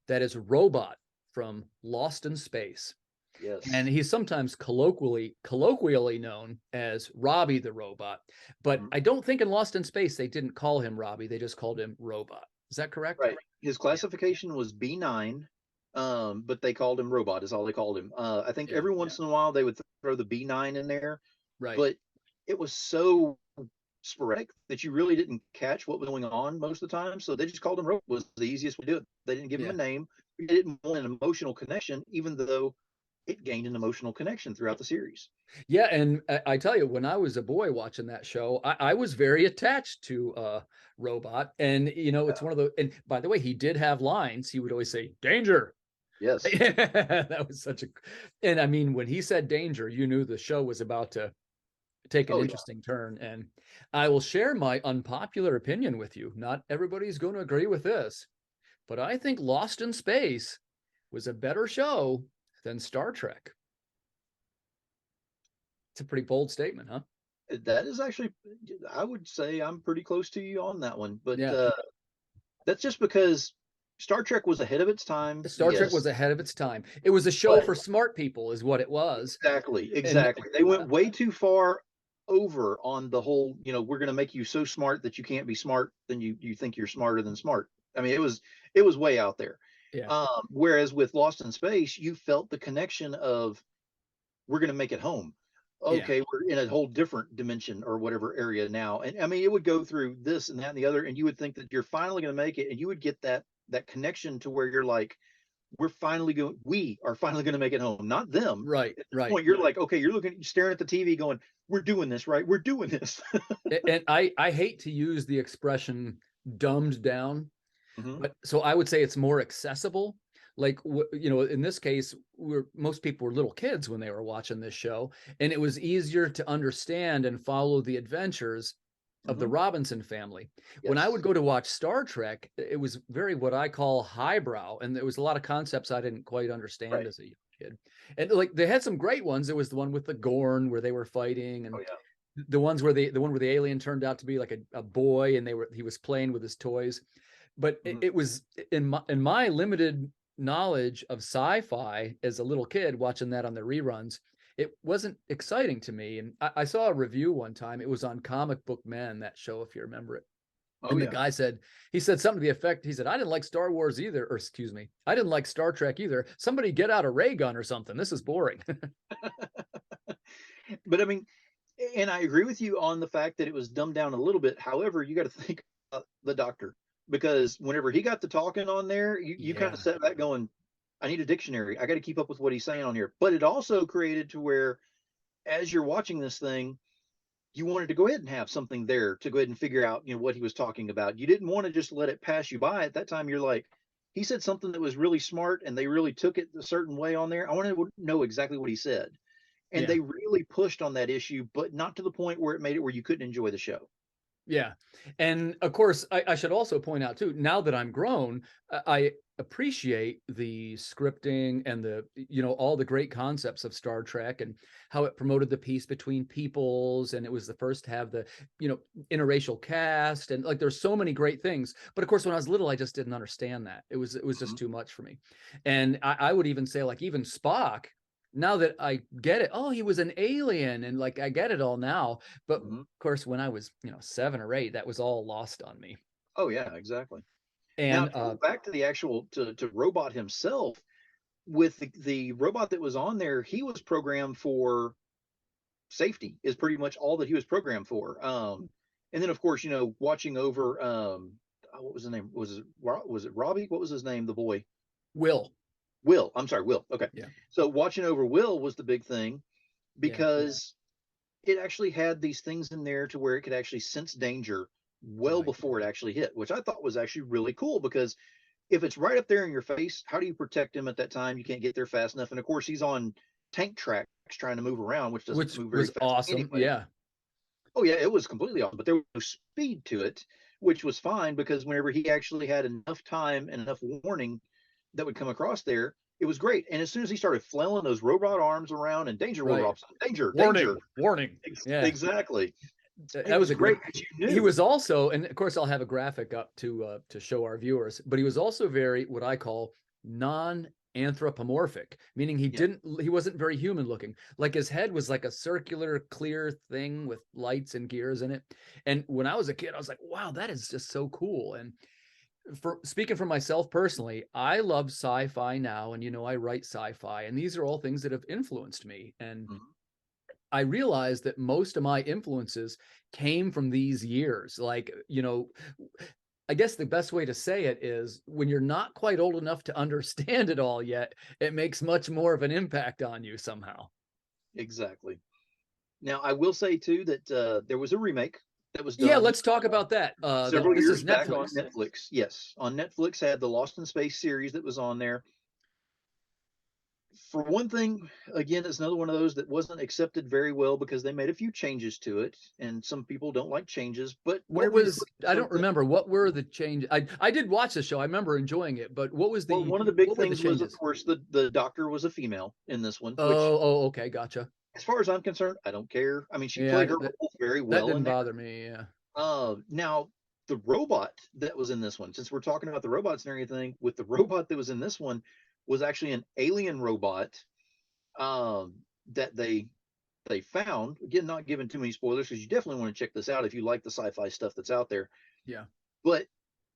Speaker 1: That is Robot from Lost in Space. And
Speaker 2: Yes.
Speaker 1: he's sometimes colloquially known as Robbie the Robot. But
Speaker 2: Mhm.
Speaker 1: I don't think in Lost in Space they didn't call him Robbie. They just called him Robot. Is that correct?
Speaker 2: Right. His
Speaker 1: Yeah.
Speaker 2: classification was B9, but they called him Robot, is all they called him. I think
Speaker 1: Yeah.
Speaker 2: every once in a while they would throw the B9 in there,
Speaker 1: Right.
Speaker 2: but it was so sporadic that you really didn't catch what was going on most of the time. So they just called him Robot. Was the easiest way to do it. They didn't give him
Speaker 1: Yeah.
Speaker 2: a name. They didn't want an emotional connection, even though it gained an emotional connection throughout the series.
Speaker 1: Yeah. And I tell you, when I was a boy watching that show, I was very attached to Robot. And, it's one of the, and by the way, he did have lines. He would always say, danger.
Speaker 2: Yes.
Speaker 1: That was such a, and I mean, when he said danger, you knew the show was about to take an
Speaker 2: Oh yeah.
Speaker 1: interesting turn. And I will share my unpopular opinion with you. Not everybody's going to agree with this, but I think Lost in Space was a better show than Star Trek. It's a pretty bold statement, huh?
Speaker 2: That is actually, I would say I'm pretty close to you on that one, but
Speaker 1: Yeah.
Speaker 2: that's just because Star Trek was ahead of its time.
Speaker 1: Star Trek was
Speaker 2: Yes,
Speaker 1: ahead of its time. It was a show
Speaker 2: but
Speaker 1: for smart people, is what it was.
Speaker 2: exactly,
Speaker 1: And
Speaker 2: exactly. They went way too far over on the whole, we're going to make you so smart that you can't be smart, then you think you're smarter than smart. I mean, it was way out there.
Speaker 1: yeah,
Speaker 2: Whereas with Lost in Space, you felt the connection of we're going to make it home.
Speaker 1: yeah,
Speaker 2: Okay, we're in a whole different dimension or whatever area now. And I mean, it would go through this and that and the other, and you would think that you're finally going to make it, and you would get that connection to where you're like, we are finally going to make it home, not them.
Speaker 1: right,
Speaker 2: At this
Speaker 1: right.
Speaker 2: point, you're like, okay, you're staring at the TV, going, "We're doing this, right? We're doing this."
Speaker 1: And I hate to use the expression dumbed down,
Speaker 2: Hmm.
Speaker 1: but so I would say it's more accessible. Like, in this case, most people were little kids when they were watching this show, and it was easier to understand and follow the adventures of the
Speaker 2: Hmm.
Speaker 1: Robinson family. When I would
Speaker 2: Yes.
Speaker 1: go to watch Star Trek, it was very what I call highbrow, and there was a lot of concepts I didn't quite understand
Speaker 2: Right.
Speaker 1: as a young kid. And like they had some great ones. There was the one with the Gorn where they were fighting,
Speaker 2: Oh
Speaker 1: and
Speaker 2: yeah.
Speaker 1: the one where the alien turned out to be like a boy, and he was playing with his toys. But
Speaker 2: Hmm.
Speaker 1: it was in my limited knowledge of sci-fi as a little kid watching that on the reruns, it wasn't exciting to me. And I saw a review one time. It was on Comic Book Men, that show, if you remember it.
Speaker 2: Oh
Speaker 1: And the
Speaker 2: yeah.
Speaker 1: guy he said something to the effect, he said, I didn't like Star Wars either, or excuse me, I didn't like Star Trek either. Somebody get out a ray gun or something. This is boring.
Speaker 2: But I mean, and I agree with you on the fact that it was dumbed down a little bit. However, you got to think about the doctor. because whenever he got to talking on there, you kind
Speaker 1: Yeah.
Speaker 2: of sat back going, I need a dictionary. I got to keep up with what he's saying on here. But it also created to where, as you're watching this thing, you wanted to go ahead and have something there to go ahead and figure out, what he was talking about. You didn't want to just let it pass you by. At that time, you're like, he said something that was really smart and they really took it a certain way on there. I want to know exactly what he said. And
Speaker 1: Yeah.
Speaker 2: they really pushed on that issue, but not to the point where it made it where you couldn't enjoy the show.
Speaker 1: Yeah. And of course, I should also point out too, now that I'm grown, I appreciate the scripting and all the great concepts of Star Trek and how it promoted the peace between peoples. And it was the first to have the, interracial cast. And like, there's so many great things. But of course, when I was little, I just didn't understand that. It was just too much for me. And I would even say, like, even Spock, now that I get it, oh, he was an alien, and like I get it all now. But of course, when I was 7 or 8, that was all lost on me.
Speaker 2: Oh yeah, exactly. Now
Speaker 1: And
Speaker 2: to go back to the actual to robot himself, with the robot that was on there, he was programmed for safety is pretty much all that he was programmed for. And then of course, watching over what was the name? Was it Robbie? What was his name? The boy.
Speaker 1: Will.
Speaker 2: Will. I'm sorry, Will. Okay.
Speaker 1: Yeah.
Speaker 2: So watching over Will was the big thing
Speaker 1: Yeah.
Speaker 2: because it actually had these things in there to where it could actually sense danger well
Speaker 1: Right.
Speaker 2: before it actually hit, which I thought was actually really cool because if it's right up there in your face, how do you protect him at that time? You can't get there fast enough. And of course, he's on tank tracks trying to move around, which doesn't
Speaker 1: Which
Speaker 2: move very
Speaker 1: was
Speaker 2: fast
Speaker 1: awesome.
Speaker 2: anyway.
Speaker 1: Yeah.
Speaker 2: Oh yeah, it was completely awesome, but there was no speed to it, which was fine because whenever he actually had enough time and enough warning that would come across there, it was great. And as soon as he started flailing those robot arms around and danger
Speaker 1: Right.
Speaker 2: robots, danger,
Speaker 1: Warning.
Speaker 2: danger,
Speaker 1: Warning. Yeah.
Speaker 2: exactly. It
Speaker 1: That was
Speaker 2: was
Speaker 1: a
Speaker 2: great
Speaker 1: great.
Speaker 2: because you
Speaker 1: He
Speaker 2: knew.
Speaker 1: was also, and of course, I'll have a graphic up to show our viewers. But he was also very what I call non-anthropomorphic, meaning
Speaker 2: Yeah,
Speaker 1: he wasn't very human looking. Like his head was like a circular, clear thing with lights and gears in it. And when I was a kid, I was like, wow, that is just so cool. And for speaking for myself personally, I love sci-fi now, and I write sci-fi, and these are all things that have influenced me. And
Speaker 2: mhm,
Speaker 1: I realized that most of my influences came from these years. Like, I guess the best way to say it is when you're not quite old enough to understand it all yet, it makes much more of an impact on you somehow.
Speaker 2: exactly. Now I will say too that there was a remake that was
Speaker 1: Yeah,
Speaker 2: done
Speaker 1: let's talk about that.
Speaker 2: several
Speaker 1: This is
Speaker 2: years back on
Speaker 1: Netflix.
Speaker 2: Netflix. Yes, on Netflix had the Lost in Space series that was on there. For one thing, again, it's another one of those that wasn't accepted very well because they made a few changes to it, and some people don't like changes. But
Speaker 1: What
Speaker 2: whenever you
Speaker 1: was
Speaker 2: look at
Speaker 1: I don't
Speaker 2: something,
Speaker 1: remember what were the changes. I did watch the show. I remember enjoying it, but
Speaker 2: well, one of the big
Speaker 1: what were the
Speaker 2: things was, of
Speaker 1: changes?
Speaker 2: course, the doctor was a female in this one, which,
Speaker 1: Oh, okay, gotcha.
Speaker 2: as far as I'm concerned, I don't care. I mean, she
Speaker 1: Yeah,
Speaker 2: played her role very
Speaker 1: that
Speaker 2: well in
Speaker 1: didn't
Speaker 2: there.
Speaker 1: bother me. Yeah.
Speaker 2: Now, the robot that was in this one, since we're talking about the robots and everything, with the robot that was in this one, was actually an alien robot that they found. Again, not giving too many spoilers because you definitely want to check this out if you like the sci-fi stuff that's out there.
Speaker 1: Yeah.
Speaker 2: But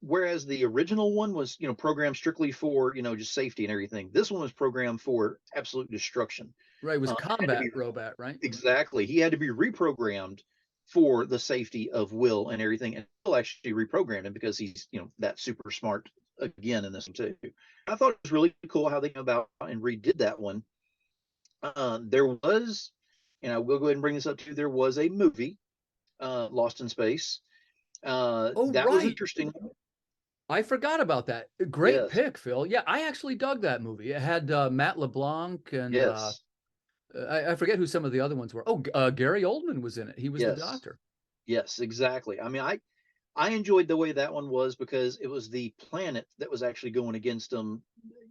Speaker 2: whereas the original one was, programmed strictly for, just safety and everything, this one was programmed for absolute destruction.
Speaker 1: Right. It was
Speaker 2: It had to
Speaker 1: combat
Speaker 2: be
Speaker 1: robot, right?
Speaker 2: exactly. He had to be reprogrammed for the safety of Will and everything, and Will actually reprogrammed him because he's, that super smart again in this one too. I thought it was really cool how they came about and redid that one. There was, and I will go ahead and bring this up too. There was a movie, Lost in Space.
Speaker 1: Oh,
Speaker 2: That was
Speaker 1: right.
Speaker 2: interesting.
Speaker 1: I forgot about that. Great
Speaker 2: Yes,
Speaker 1: pick, Phil. Yeah, I actually dug that movie. It had Matt LeBlanc and
Speaker 2: yes,
Speaker 1: I forget who some of the other ones were. Oh, Gary Oldman was in it. He was the
Speaker 2: yes,
Speaker 1: doctor.
Speaker 2: yes, exactly. I mean, I enjoyed the way that one was because it was the planet that was actually going against them,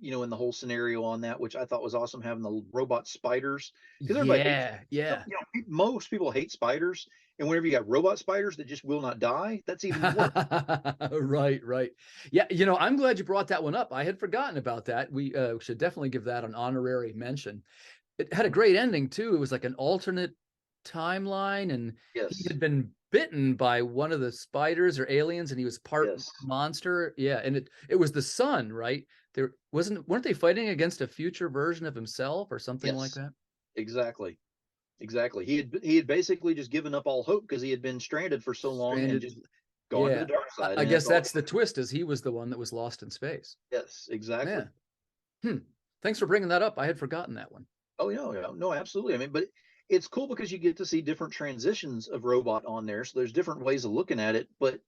Speaker 2: in the whole scenario on that, which I thought was awesome, having the robot spiders because everybody hates.
Speaker 1: Yeah, yeah.
Speaker 2: Most people hate spiders, and whenever you got robot spiders that just will not die, that's even worse.
Speaker 1: Right, right. Yeah, I'm glad you brought that one up. I had forgotten about that. We should definitely give that an honorary mention. It had a great ending too. It was like an alternate timeline, and he
Speaker 2: Yes,
Speaker 1: had been bitten by one of the spiders or aliens, and he was part
Speaker 2: yes,
Speaker 1: monster. Yeah, and it was the son, right? There weren't they fighting against a future version of himself or something like
Speaker 2: yes,
Speaker 1: that?
Speaker 2: exactly. Exactly. He had basically just given up all hope because he had been stranded for so long and
Speaker 1: Stranded.
Speaker 2: just gone to
Speaker 1: Yeah.
Speaker 2: the dark side,
Speaker 1: I
Speaker 2: and
Speaker 1: guess
Speaker 2: that's all.
Speaker 1: that's the twist, is he was the one that was lost in space.
Speaker 2: Yes, exactly.
Speaker 1: Yeah. Hmm. Thanks for bringing that up. I had forgotten that one.
Speaker 2: Oh, yeah, yeah, no, absolutely. I mean, but it's cool because you get to see different transitions of robot on there. So there's different ways of looking at it, but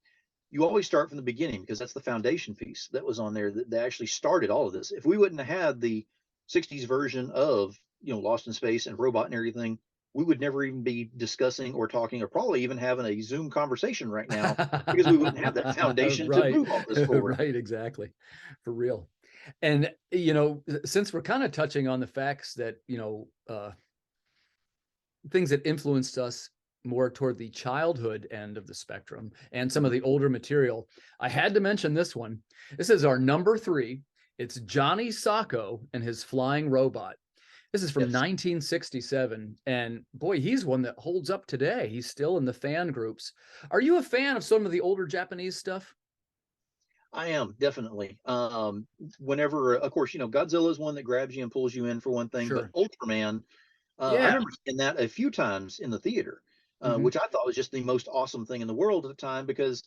Speaker 2: you always start from the beginning because that's the foundation piece that was on there that actually started all of this. If we wouldn't have had the 60s version of, Lost in Space and Robot and everything, we would never even be discussing or talking or probably even having a Zoom conversation right now because we wouldn't have that foundation to
Speaker 1: Right.
Speaker 2: move all this forward.
Speaker 1: Right, exactly. For real. And since we're kind of touching on the facts that, things that influenced us more toward the childhood end of the spectrum and some of
Speaker 2: Mhm.
Speaker 1: the older material, I had to mention this one. This is our number 3. It's Johnny Sacco and his flying robot. This is from
Speaker 2: Yes,
Speaker 1: 1967. And boy, he's one that holds up today. He's still in the fan groups. Are you a fan of some of the older Japanese stuff?
Speaker 2: I am definitely. Whenever, of course, Godzilla is one that grabs you and pulls you in for one thing, but
Speaker 1: Sure.
Speaker 2: Ultraman, I
Speaker 1: Yeah.
Speaker 2: remember seeing that a few times in the theater,
Speaker 1: Hmm.
Speaker 2: which I thought was just the most awesome thing in the world at the time because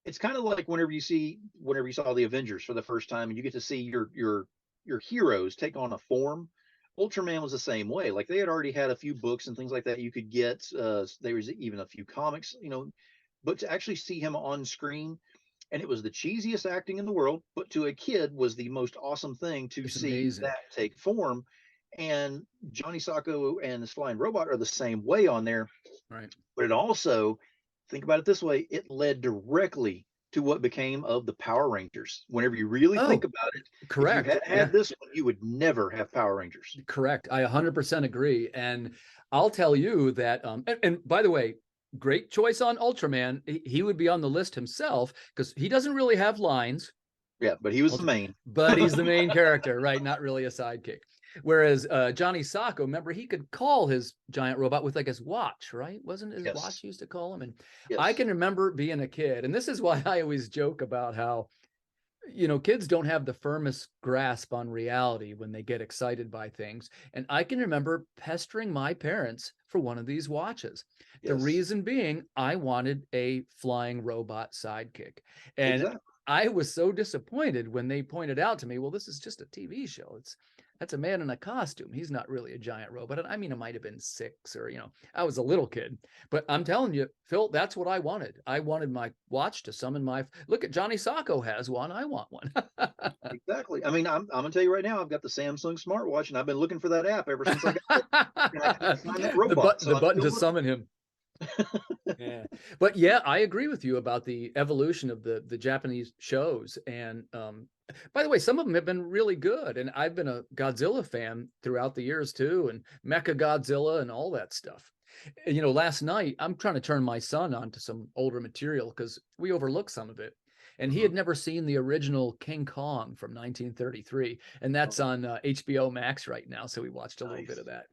Speaker 2: it's kind of like whenever you saw the Avengers for the first time and you get to see your heroes take on a form. Ultraman was the same way. Like they had already had a few books and things like that you could get. There was even a few comics, but to actually see him on screen, and it was the cheesiest acting in the world, but to a kid was the most awesome thing to
Speaker 1: It's
Speaker 2: see
Speaker 1: amazing.
Speaker 2: that take form. And Johnny Sacco and his flying robot are the same way on there,
Speaker 1: Right.
Speaker 2: but it also, think about it this way, it led directly to what became of the Power Rangers. Whenever you really think
Speaker 1: Oh,
Speaker 2: about it, if you
Speaker 1: correct.
Speaker 2: had
Speaker 1: Yeah.
Speaker 2: had this one, you would never have Power Rangers.
Speaker 1: Correct. I 100% agree. And I'll tell you that, and by the way, great choice on Ultraman. He would be on the list himself because he doesn't really have lines,
Speaker 2: Yeah, but he was the main.
Speaker 1: but he's the main character, right? Not really a sidekick. Whereas Johnny Sacco, remember, he could call his giant robot with like his watch, right? Wasn't his
Speaker 2: Yes,
Speaker 1: watch used to call him? And I
Speaker 2: yes,
Speaker 1: can remember being a kid, and this is why I always joke about how kids don't have the firmest grasp on reality when they get excited by things. And I can remember pestering my parents for one of these watches. The
Speaker 2: yes,
Speaker 1: reason being, I wanted a flying robot sidekick. And
Speaker 2: exactly.
Speaker 1: I was so disappointed when they pointed out to me, well, this is just a TV show. That's a man in a costume. He's not really a giant robot. And I mean, it might have been 6 or, I was a little kid, but I'm telling you, Phil, that's what I wanted. I wanted my watch to summon look at Johnny Sacco has one. I want one.
Speaker 2: Exactly. I mean, I'm gonna tell you right now, I've got the Samsung smartwatch, and I've been looking for that app ever since I got it, and I can't find that robot, so
Speaker 1: The
Speaker 2: I'm
Speaker 1: button
Speaker 2: still
Speaker 1: to
Speaker 2: looking.
Speaker 1: summon him. Yeah. But yeah, I agree with you about the evolution of the Japanese shows. And by the way, some of them have been really good. And I've been a Godzilla fan throughout the years too, and Mecha Godzilla and all that stuff. And, last night I'm trying to turn my son onto some older material because we overlooked some of it. And he
Speaker 2: Mhm.
Speaker 1: had never seen the original King Kong from 1933. And that's
Speaker 2: Oh,
Speaker 1: on HBO Max right now. So we watched a little bit of
Speaker 2: nice.
Speaker 1: that.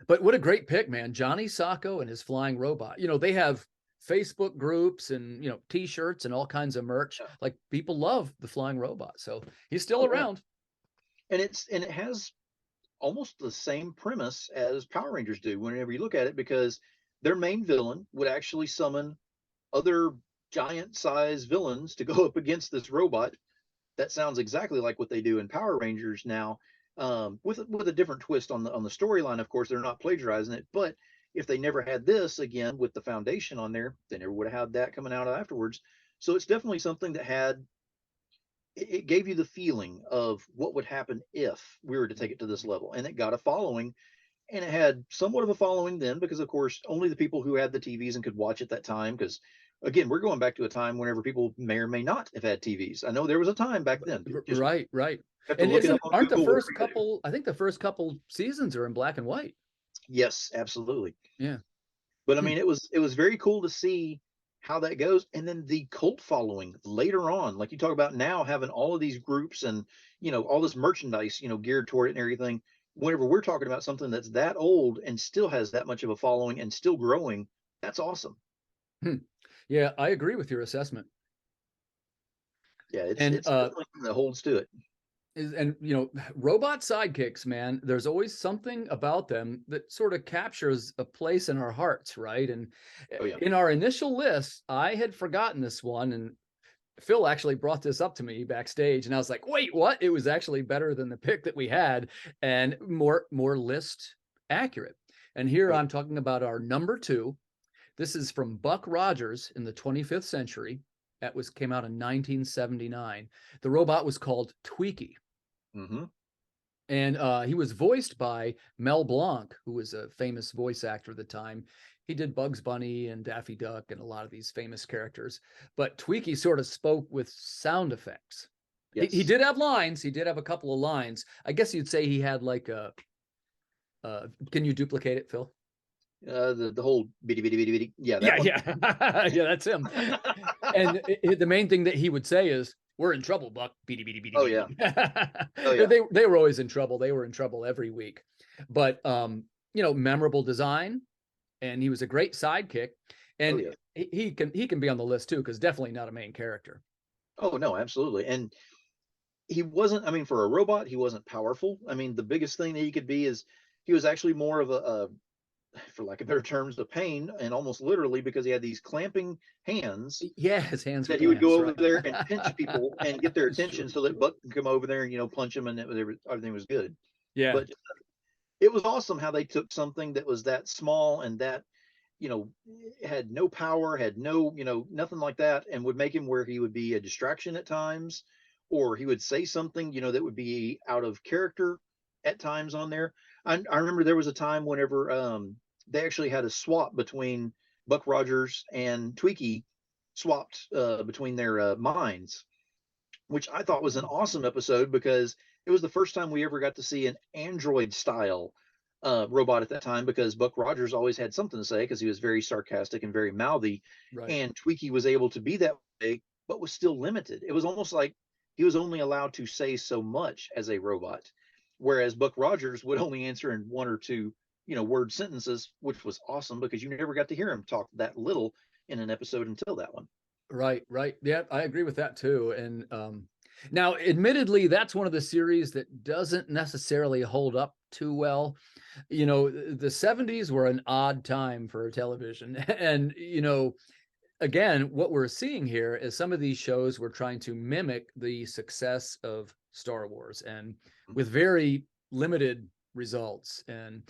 Speaker 1: But what a great pick, man. Johnny Sacco and his flying robot. They have Facebook groups and, t-shirts and all kinds of merch.
Speaker 2: Yeah.
Speaker 1: Like people love the flying robot. So he's still
Speaker 2: Oh, yeah.
Speaker 1: around.
Speaker 2: And it has almost the same premise as Power Rangers do whenever you look at it, because their main villain would actually summon other giant size villains to go up against this robot. That sounds exactly like what they do in Power Rangers now, with a different twist on the storyline. Of course, they're not plagiarizing it, but if they never had this again with the foundation on there, they never would have had that coming out afterwards. So it's definitely something that it gave you the feeling of what would happen if we were to take it to this level, and it got a following, and it had somewhat of a following then because of course only the people who had the TVs and could watch at that time, because again we're going back to a time whenever people may or may not have had TVs. I know there was a time back then. Just
Speaker 1: Right, right.
Speaker 2: have to
Speaker 1: And
Speaker 2: look it up on
Speaker 1: aren't the
Speaker 2: Google, whatever
Speaker 1: first
Speaker 2: you gotta do.
Speaker 1: couple, I think the first couple seasons are in black and white.
Speaker 2: Yes, absolutely.
Speaker 1: Yeah.
Speaker 2: But I
Speaker 1: Hmm.
Speaker 2: mean, it was very cool to see how that goes, and then the cult following later on, like you talk about now, having all of these groups and all this merchandise, geared toward it and everything. Whenever we're talking about something that's that old and still has that much of a following and still growing, that's awesome.
Speaker 1: Hmm. Yeah, I agree with your assessment.
Speaker 2: Yeah, it's
Speaker 1: And
Speaker 2: it's definitely something that holds to it.
Speaker 1: And robot sidekicks, man, there's always something about them that sort of captures a place in our hearts, right? And
Speaker 2: Oh yeah.
Speaker 1: in our initial list, I had forgotten this one, and Phil actually brought this up to me backstage, and I was like, wait, what? It was actually better than the pick that we had, and more list accurate. And here
Speaker 2: Oh,
Speaker 1: I'm talking about our number 2. This is from Buck Rogers in the 25th century. That came out in 1979. The robot was called Tweaky.
Speaker 2: mm-hmm.
Speaker 1: And he was voiced by Mel Blanc, who was a famous voice actor at the time. He did Bugs Bunny and Daffy Duck and a lot of these famous characters. But Tweaky sort of spoke with sound effects. He
Speaker 2: Yes.
Speaker 1: did have lines. He did have a couple of lines. I guess you'd say he had like can you duplicate it, Phil?
Speaker 2: The whole bitty bitty bitty bitty. Yeah, that
Speaker 1: Yeah,
Speaker 2: one.
Speaker 1: yeah. Yeah, that's him. And the main thing that he would say is, "We're in trouble, Buck." Beady, beady, beady,
Speaker 2: Oh yeah.
Speaker 1: beady.
Speaker 2: Oh yeah.
Speaker 1: They were always in trouble. They were in trouble every week. But memorable design, and he was a great sidekick.
Speaker 2: Oh
Speaker 1: And
Speaker 2: yeah.
Speaker 1: he can be on the list too, because definitely not a main character.
Speaker 2: Oh no, absolutely. And he wasn't, I mean, for a robot, he wasn't powerful. I mean, the biggest thing that he could be is he was actually more of a for lack of better terms, a pain, and almost literally, because he had these clamping hands
Speaker 1: Yeah, his hands were
Speaker 2: that he would go
Speaker 1: clamps,
Speaker 2: over
Speaker 1: right?
Speaker 2: there and pinch people and get their
Speaker 1: It's true.
Speaker 2: attention so that Buck can come over there and punch him, and everything was good.
Speaker 1: Yeah.
Speaker 2: But it was awesome how they took something that was that small and that you know had no power, had no nothing like that, and would make him where he would be a distraction at times, or he would say something that would be out of character at times on there. I remember there was a time whenever they actually had a swap between Buck Rogers and Tweaky, swapped between their minds, which I thought was an awesome episode because it was the first time we ever got to see an android style robot at that time, because Buck Rogers always had something to say because he was very sarcastic and very mouthy,
Speaker 1: Right.
Speaker 2: and Tweaky was able to be that way but was still limited. It was almost like he was only allowed to say so much as a robot, whereas Buck Rogers would only answer in one or two word sentences, which was awesome because you never got to hear him talk that little in an episode until that one.
Speaker 1: Right, right. Yeah, I agree with that too. And now, admittedly, that's one of the series that doesn't necessarily hold up too well. The 70s were an odd time for television. And, again, what we're seeing here is some of these shows were trying to mimic the success of Star Wars, and with very limited results. And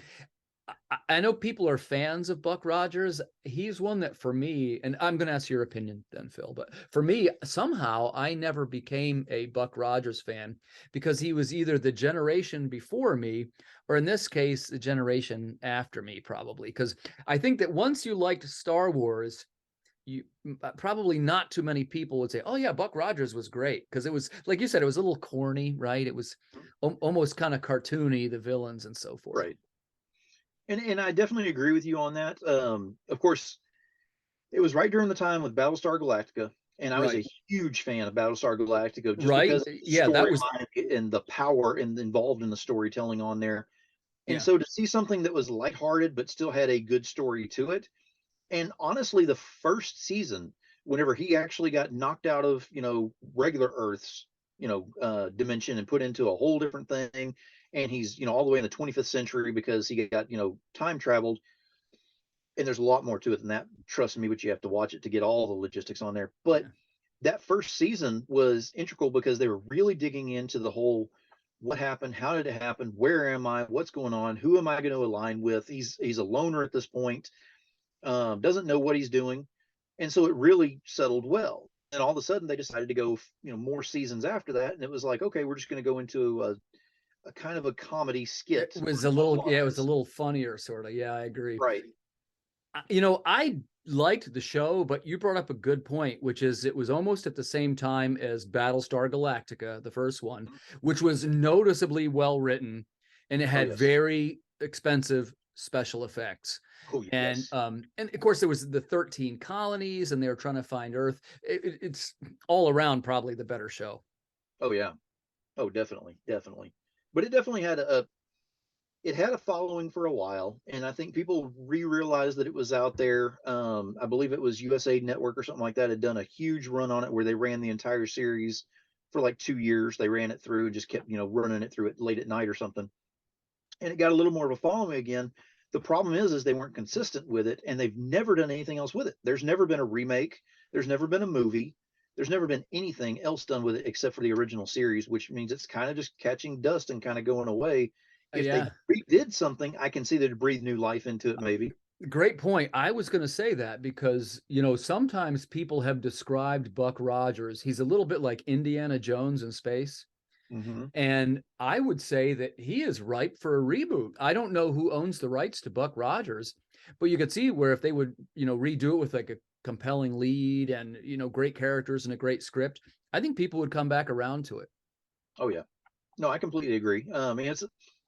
Speaker 1: I know people are fans of Buck Rogers. He's one that, for me, and I'm going to ask your opinion then, Phil, but for me, somehow I never became a Buck Rogers fan because he was either the generation before me, or in this case, the generation after me, probably. Because I think that once you liked Star Wars, you probably not too many people would say, "Oh yeah, Buck Rogers was great," because it was, like you said, it was a little corny, right? It was almost kind of cartoony, the villains and so forth.
Speaker 2: Right. And I definitely agree with you on that. Of course, it was right during the time with Battlestar Galactica, and I was
Speaker 1: Right.
Speaker 2: a huge fan of Battlestar Galactica just
Speaker 1: Right.
Speaker 2: because of the
Speaker 1: Yeah, that was,
Speaker 2: storyline and the power involved in the storytelling on there. And
Speaker 1: yeah.
Speaker 2: so to see something that was lighthearted but still had a good story to it, and honestly, the first season, whenever he actually got knocked out of regular Earth's dimension and put into a whole different thing, and he's all the way in the 25th century because he got time traveled, and there's a lot more to it than that, trust me, but you have to watch it to get all the logistics on there. But
Speaker 1: Yeah.
Speaker 2: that first season was integral because they were really digging into the whole what happened, how did it happen, where am I, what's going on, who am I going to align with. He's a loner at this point, doesn't know what he's doing, and so it really settled well. And all of a sudden they decided to go more seasons after that, and it was like, okay, we're just going to go into a kind of a comedy
Speaker 1: It
Speaker 2: skit
Speaker 1: was
Speaker 2: where
Speaker 1: a
Speaker 2: it all
Speaker 1: little, yeah, it was a
Speaker 2: lies.
Speaker 1: little funnier, sort of. Yeah, I agree.
Speaker 2: Right.
Speaker 1: I liked the show, but you brought up a good point, which is it was almost at the same time as Battlestar Galactica, the first one, which was noticeably well written, and it
Speaker 2: Oh
Speaker 1: had
Speaker 2: yes.
Speaker 1: very expensive special effects.
Speaker 2: Oh
Speaker 1: And
Speaker 2: yes.
Speaker 1: and of course there was the 13 colonies, and they were trying to find Earth. It's all around probably the better show.
Speaker 2: Oh yeah. Oh, definitely, definitely. But it definitely had a following for a while, and I think people realized that it was out there. I believe it was USA Network or something like that had done a huge run on it where they ran the entire series for like 2 years. They ran it through and just kept, running it through it late at night or something. And it got a little more of a following again. The problem is they weren't consistent with it, and they've never done anything else with it. There's never been a remake. There's never been a movie. There's never been anything else done with it except for the original series, which means it's kind of just catching dust and kind of going away. If they
Speaker 1: Yeah.
Speaker 2: redid something, I can see they'd breathe new life into it, maybe.
Speaker 1: Great point. I was going to say that because, sometimes people have described Buck Rogers. He's a little bit like Indiana Jones in space.
Speaker 2: Hmm.
Speaker 1: And I would say that he is ripe for a reboot. I don't know who owns the rights to Buck Rogers, but you could see where if they would, redo it with like a compelling lead and, great characters and a great script, I think people would come back around to it.
Speaker 2: Oh yeah, no, I completely agree. I mean,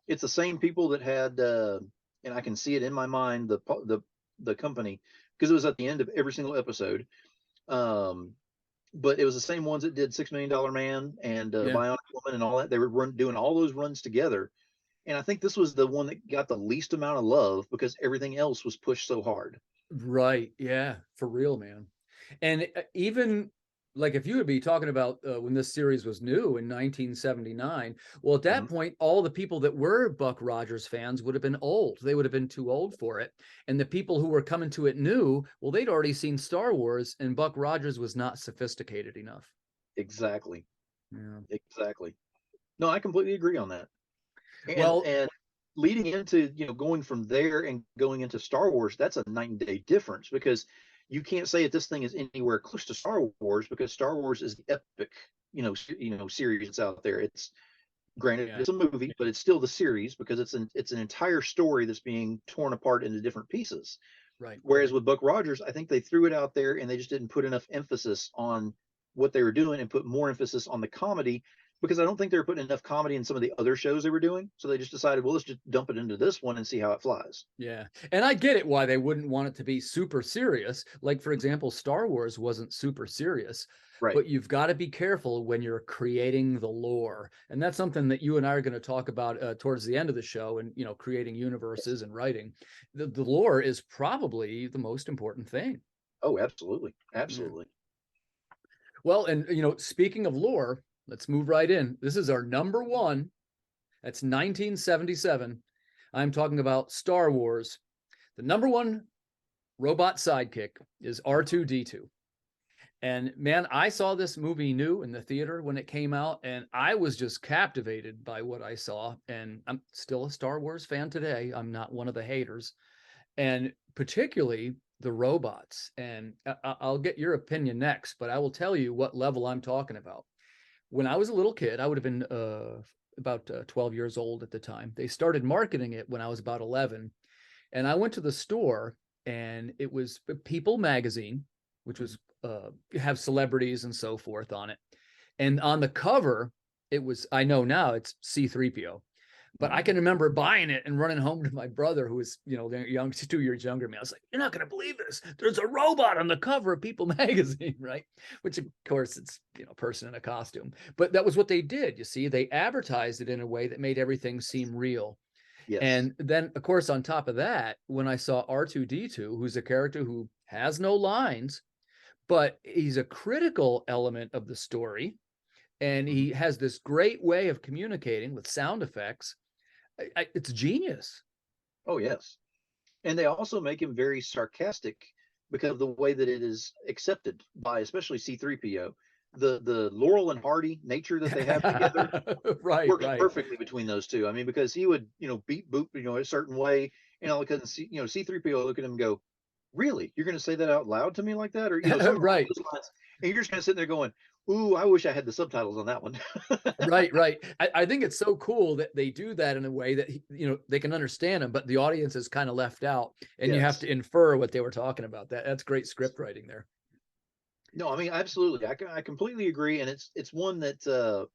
Speaker 2: it's the same people that had, and I can see it in my mind, the company, because it was at the end of every single episode. Um, but it was the same ones that did $6 Million Man and
Speaker 1: Yeah.
Speaker 2: Bionic Woman and all that. They were doing all those runs together, and I think this was the one that got the least amount of love because everything else was pushed so hard.
Speaker 1: Right. Yeah. For real, man. And even like if you would be talking about when this series was new in 1979, well, at that
Speaker 2: Mhm.
Speaker 1: point, all the people that were Buck Rogers fans would have been old. They would have been too old for it. And the people who were coming to it new, well, they'd already seen Star Wars, and Buck Rogers was not sophisticated enough.
Speaker 2: Exactly,
Speaker 1: Yeah.
Speaker 2: exactly. No, I completely agree on that. And
Speaker 1: Well,
Speaker 2: leading into, going from there and going into Star Wars, that's a night and day difference, because you can't say that this thing is anywhere close to Star Wars, because Star Wars is the epic, series that's out there. It's granted
Speaker 1: yeah.
Speaker 2: it's a movie, but it's still the series because it's an entire story that's being torn apart into different pieces.
Speaker 1: Right.
Speaker 2: Whereas with Buck Rogers, I think they threw it out there and they just didn't put enough emphasis on what they were doing and put more emphasis on the comedy, because I don't think they were putting enough comedy in some of the other shows they were doing. So they just decided, well, let's just dump it into this one and see how it flies.
Speaker 1: Yeah. And I get it why they wouldn't want it to be super serious. Like, for example, Star Wars wasn't super serious,
Speaker 2: Right.
Speaker 1: but you've got to be careful when you're creating the lore. And that's something that you and I are going to talk about towards the end of the show and, creating universes and writing. The lore is probably the most important thing.
Speaker 2: Oh, absolutely.
Speaker 1: Yeah.
Speaker 2: Absolutely.
Speaker 1: Well, and, speaking of lore, let's move right in. This is our number one. That's 1977. I'm talking about Star Wars. The number one robot sidekick is R2D2. And man, I saw this movie new in the theater when it came out, and I was just captivated by what I saw. And I'm still a Star Wars fan today. I'm not one of the haters, and particularly the robots. And I'll get your opinion next, but I will tell you what level I'm talking about. When I was a little kid, I would have been about 12 years old at the time. They started marketing it when I was about 11. And I went to the store, and it was People magazine, which was have celebrities and so forth on it. And on the cover, it was, I know now it's C3PO, but I
Speaker 2: Mhm.
Speaker 1: can remember buying it and running home to my brother, who was, young, 2 years younger than me. I was like, "You're not going to believe this. There's a robot on the cover of People magazine," right? Which, of course, it's, person in a costume. But that was what they did. You see, they advertised it in a way that made everything seem real.
Speaker 2: Yes.
Speaker 1: And then, of course, on top of that, when I saw R2D2, who's a character who has no lines, but he's a critical element of the story, and
Speaker 2: Mhm.
Speaker 1: he has this great way of communicating with sound effects. It's genius.
Speaker 2: Oh, yes. And they also make him very sarcastic because of the way that it is accepted by especially C3PO. The Laurel and Hardy nature that they have together
Speaker 1: Right,
Speaker 2: works
Speaker 1: right.
Speaker 2: perfectly between those two. I mean, because he would, beat boop, a certain way, and all of a sudden, C3PO look at him and go, "Really? You're going to say that out loud to me like that?" Or, something along
Speaker 1: Right.
Speaker 2: those lines. And you're just kind of sitting there going, "Ooh, I wish I had the subtitles on that one."
Speaker 1: Right, right. I think it's so cool that they do that in a way that they can understand them, but the audience is kind of left out, and you have
Speaker 2: Yes.
Speaker 1: to infer what they were talking about. That's great script writing there.
Speaker 2: No, I mean, absolutely. I completely agree. And it's one that,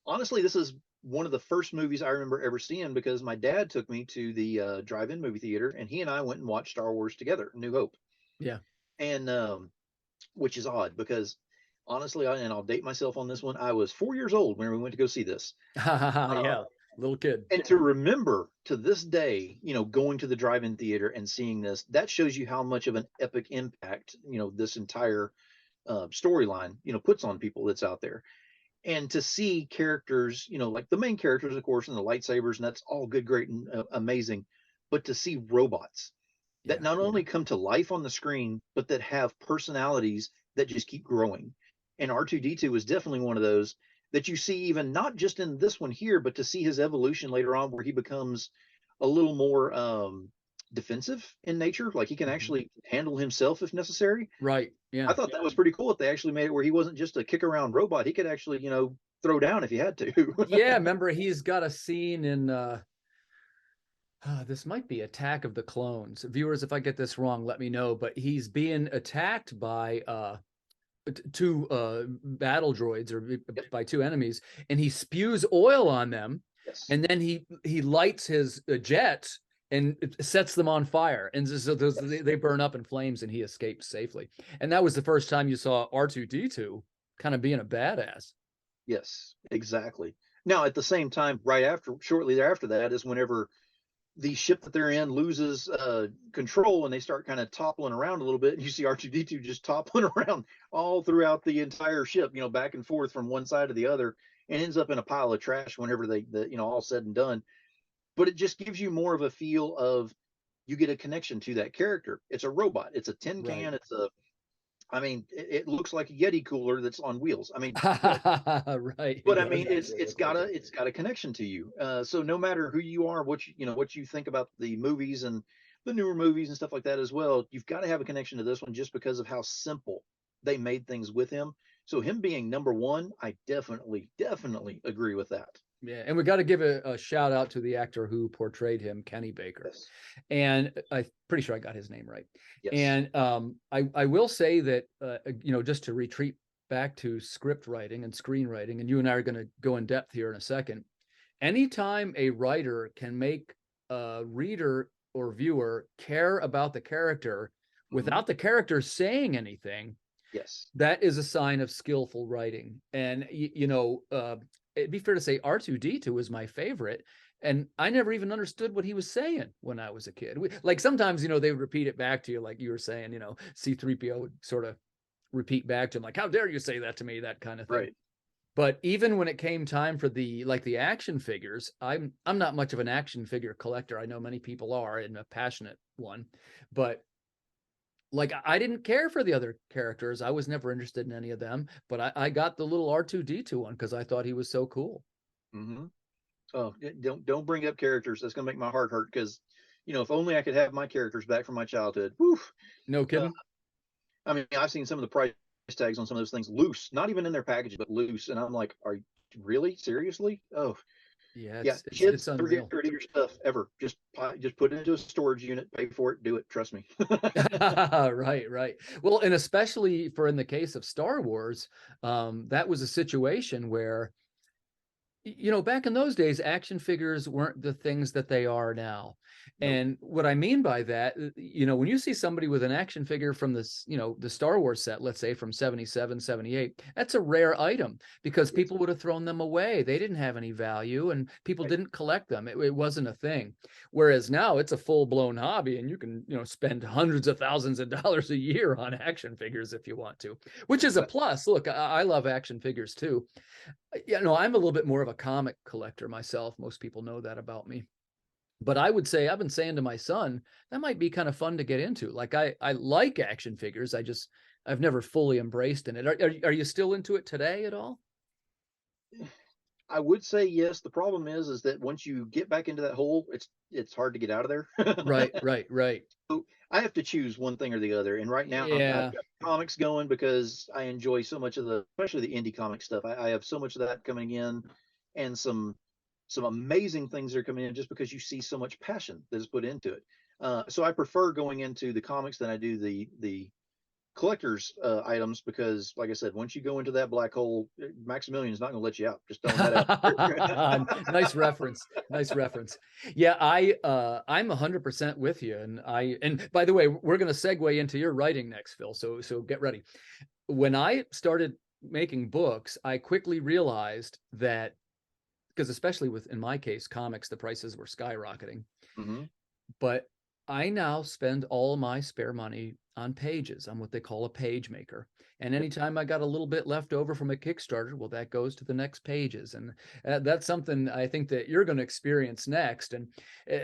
Speaker 2: honestly, this is one of the first movies I remember ever seeing, because my dad took me to the drive-in movie theater, and he and I went and watched Star Wars together, New Hope.
Speaker 1: Yeah.
Speaker 2: And which is odd because, honestly, and I'll date myself on this one, I was 4 years old when we went to go see this. Uh,
Speaker 1: Yeah. Little kid.
Speaker 2: and to remember to this day, going to the drive-in theater and seeing this, that shows you how much of an epic impact, this entire storyline, puts on people that's out there. And to see characters, like the main characters, of course, and the lightsabers, and that's all good, great, and amazing. But to see robots that
Speaker 1: Yeah.
Speaker 2: not only come to life on the screen, but that have personalities that just keep growing. And R2D2 is definitely one of those that you see, even not just in this one here, but to see his evolution later on, where he becomes a little more defensive in nature. Like he can
Speaker 1: Mhm.
Speaker 2: actually handle himself if necessary.
Speaker 1: Right.
Speaker 2: I
Speaker 1: Yeah.
Speaker 2: thought that was pretty cool that they actually made it where he wasn't just a kick around robot. He could actually, throw down if he had to.
Speaker 1: Yeah. Remember, he's got a scene in this might be Attack of the Clones. Viewers, if I get this wrong, let me know. But he's being attacked by two battle droids, or
Speaker 2: Yep.
Speaker 1: by two enemies, and he spews oil on them,
Speaker 2: Yes.
Speaker 1: and then he lights his jets and it sets them on fire, and so
Speaker 2: Yes.
Speaker 1: they burn up in flames, and he escapes safely. And that was the first time you saw R2D2 kind of being a badass.
Speaker 2: Yes. Exactly. Now, at the same time, shortly thereafter, that is whenever the ship that they're in loses control and they start kind of toppling around a little bit. And you see R2D2 just toppling around all throughout the entire ship, back and forth from one side to the other, and ends up in a pile of trash whenever all said and done. But it just gives you more of a feel of, you get a connection to that character. It's a robot. It's a tin
Speaker 1: Right.
Speaker 2: can. I mean, it looks like a Yeti cooler that's on wheels. I mean,
Speaker 1: Right. It
Speaker 2: but I
Speaker 1: does
Speaker 2: mean,
Speaker 1: actually look like it.
Speaker 2: it's got a connection to you. So no matter who you are, what you think about the movies and the newer movies and stuff like that as well, you've got to have a connection to this one just because of how simple they made things with him. So him being number one, I definitely agree with that.
Speaker 1: Yeah, and we got to give a shout out to the actor who portrayed him, Kenny Baker.
Speaker 2: Yes.
Speaker 1: And I'm pretty sure I got his name right.
Speaker 2: Yes.
Speaker 1: And I will say that just to retreat back to script writing and screenwriting, and you and I are going to go in depth here in a second. Anytime a writer can make a reader or viewer care about the character
Speaker 2: Hmm.
Speaker 1: without the character saying anything,
Speaker 2: Yes.
Speaker 1: that is a sign of skillful writing. And it'd be fair to say R2D2 was my favorite, and I never even understood what he was saying when I was a kid. Like sometimes they would repeat it back to you, like you were saying. C3PO would sort of repeat back to him, like, how dare you say that to me, that kind of thing.
Speaker 2: Right.
Speaker 1: But even when it came time for the action figures, I'm not much of an action figure collector. I know many people are, and a passionate one, but like I didn't care for the other characters. I was never interested in any of them, but I got the little R2D2 one because I thought he was so cool.
Speaker 2: Hmm. Oh, don't bring up characters. That's gonna make my heart hurt because, if only I could have my characters back from my childhood. Whew.
Speaker 1: No
Speaker 2: Uh,
Speaker 1: kidding.
Speaker 2: I mean, I've seen some of the price tags on some of those things loose, not even in their package, but loose, and I'm like, are you really seriously? Oh,
Speaker 1: Yeah,
Speaker 2: yeah.
Speaker 1: it's
Speaker 2: Kids, never get
Speaker 1: unreal.
Speaker 2: rid of your stuff ever. Just put it into a storage unit, pay for it, do it. Trust me.
Speaker 1: Right, right. Well, and especially for in the case of Star Wars, that was a situation where back in those days, action figures weren't the things that they are now.
Speaker 2: Nope.
Speaker 1: And what I mean by that, when you see somebody with an action figure from this, the Star Wars set, let's say from 77, 78, that's a rare item because
Speaker 2: Yes.
Speaker 1: people would have thrown them away. They didn't have any value and people
Speaker 2: Right.
Speaker 1: didn't collect them. It wasn't a thing. Whereas now it's a full blown hobby and you can, spend hundreds of thousands of dollars a year on action figures if you want to, which is a
Speaker 2: Exactly.
Speaker 1: plus. Look, I love action figures too. Yeah, no, I'm a little bit more of a comic collector myself. Most people know that about me. But I would say I've been saying to my son, that might be kind of fun to get into. Like I like action figures. I've never fully embraced in it. Are you still into it today at all?
Speaker 2: I would say yes. The problem is that once you get back into that hole, it's hard to get out of there.
Speaker 1: Right, right, right.
Speaker 2: I have to choose one thing or the other. And right now I've
Speaker 1: Yeah.
Speaker 2: got comics going because I enjoy so much of especially the indie comic stuff. I have so much of that coming in, and some amazing things are coming in just because you see so much passion that is put into it. So I prefer going into the comics than I do the collector's items because, like I said, once you go into that black hole, Maximilian is not going to let you out. Just throwing that out there.
Speaker 1: Nice reference. Nice reference. Yeah, I'm 100% with you. And by the way, we're going to segue into your writing next, Phil. So get ready. When I started making books, I quickly realized that, because especially in my case, comics, the prices were skyrocketing.
Speaker 2: Hmm.
Speaker 1: But I now spend all my spare money on pages. I'm what they call a page maker. And anytime I got a little bit left over from a Kickstarter, well, that goes to the next pages. And that's something I think that you're going to experience next. And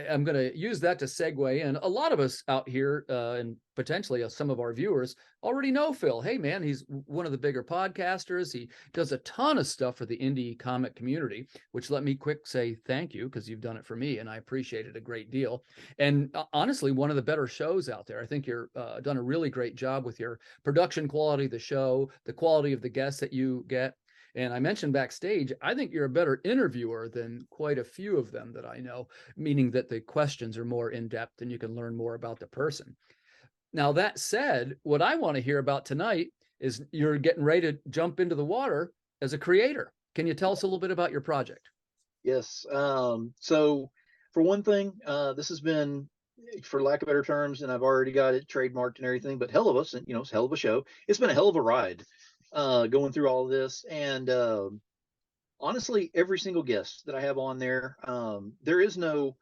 Speaker 1: I'm going to use that to segue in. A lot of us out here and potentially some of our viewers already know Phil. Hey, man, he's one of the bigger podcasters. He does a ton of stuff for the indie comic community, which let me quick say thank you, because you've done it for me and I appreciate it a great deal. And honestly, one of the better shows out there. I think you're done a really great job with your production quality of the show, the quality of the guests that you get. And I mentioned backstage, I think you're a better interviewer than quite a few of them that I know, meaning that the questions are more in depth and you can learn more about the person. Now, that said, what I want to hear about tonight is you're getting ready to jump into the water as a creator. Can you tell us a little bit about your project?
Speaker 2: Yes. So for one thing, this has been, for lack of better terms, and I've already got it trademarked and everything, but hell of us, you know, it's hell of a show. It's been a hell of a ride going through all of this. And honestly, every single guest that I have on there, there is no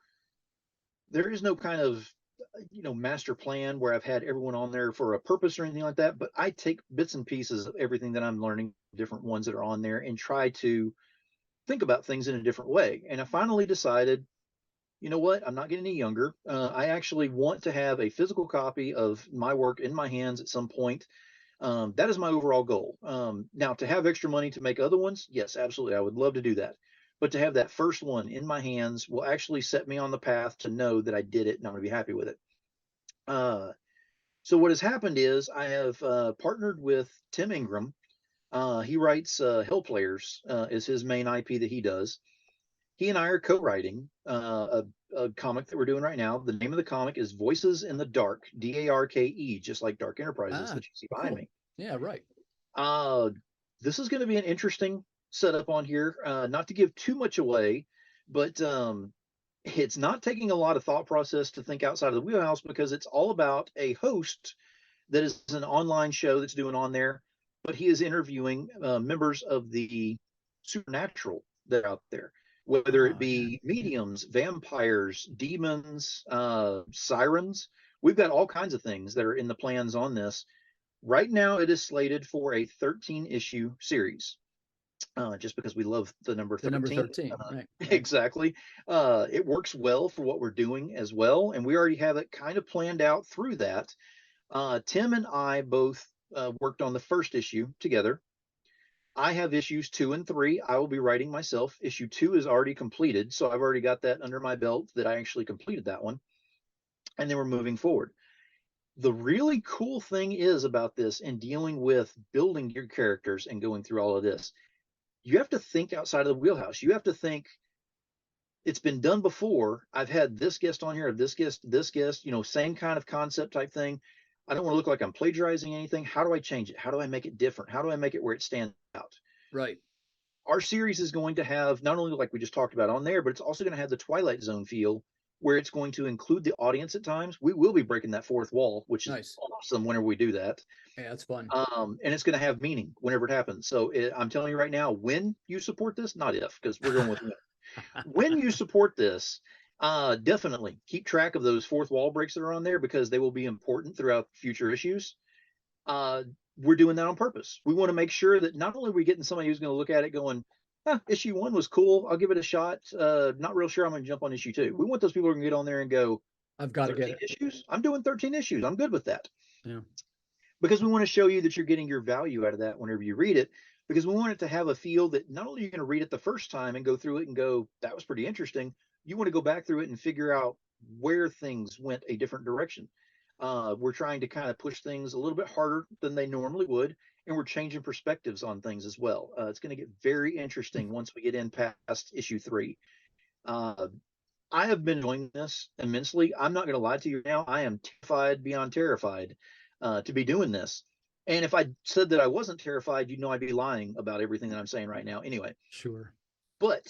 Speaker 2: kind of, you know, master plan where I've had everyone on there for a purpose or anything like that. But I take bits and pieces of everything that I'm learning, different ones that are on there, and try to think about things in a different way. And I finally decided, you know what? I'm not getting any younger. I actually want to have a physical copy of my work in my hands at some point. That is my overall goal. Now, to have extra money to make other ones, yes, absolutely. I would love to do that. But to have that first one in my hands will actually set me on the path to know that I did it and I'm going to be happy with it. So what has happened is I have partnered with Tim Ingram. He writes Hell Players is his main IP that he does. He and I are co-writing a comic that we're doing right now. The name of the comic is Voices in the Dark, Darke, just like Dark Enterprises that you see behind me.
Speaker 1: Yeah, right.
Speaker 2: This is going to be an interesting setup on here. Not to give too much away, but it's not taking a lot of thought process to think outside of the wheelhouse, because it's all about a host that is an online show that's doing on there, but he is interviewing members of the supernatural that are out there, whether it be mediums, vampires, demons, sirens. We've got all kinds of things that are in the plans on this. Right now, it is slated for a 13-issue series. Just because we love the number 13.
Speaker 1: The number 13, right.
Speaker 2: Exactly. It works well for what we're doing as well, and we already have it kind of planned out through that. Tim and I both worked on the first issue together. I have issues 2 and 3. I will be writing myself. Issue 2 is already completed, so I've already got that under my belt that I actually completed that one. And then we're moving forward. The really cool thing is about this, and dealing with building your characters and going through all of this, you have to think outside of the wheelhouse. You have to think, it's been done before. I've had this guest on here, this guest, you know, same kind of concept type thing. I don't want to look like I'm plagiarizing anything. How do I change it? How do I make it different? How do I make it where it stands out?
Speaker 1: Right.
Speaker 2: Our series is going to have not only, like we just talked about on there, but it's also going to have the Twilight Zone feel, where it's going to include the audience at times. We will be breaking that fourth wall, which is nice. Awesome whenever we do that.
Speaker 1: Yeah, that's fun.
Speaker 2: And it's going to have meaning whenever it happens. So I'm telling you right now, when you support this, not if, because we're going with when. When you support this, definitely keep track of those fourth wall breaks that are on there, because they will be important throughout future issues. We're doing that on purpose. We want to make sure that not only are we getting somebody who's going to look at it going, issue 1 was cool, I'll give it a shot. Not real sure I'm going to jump on issue 2. We want those people who can get on there and go,
Speaker 1: I've got to get it.
Speaker 2: Issues? I'm doing 13 issues. I'm good with that.
Speaker 1: Yeah.
Speaker 2: Because we want to show you that you're getting your value out of that whenever you read it, because we want it to have a feel that not only are you going to read it the first time and go through it and go, that was pretty interesting, you want to go back through it and figure out where things went a different direction. We're trying to kind of push things a little bit harder than they normally would, and we're changing perspectives on things as well. It's going to get very interesting once we get in past issue 3. I have been enjoying this immensely. I'm not going to lie to you now. I am terrified beyond terrified to be doing this. And if I said that I wasn't terrified, you'd know I'd be lying about everything that I'm saying right now anyway.
Speaker 1: Sure.
Speaker 2: But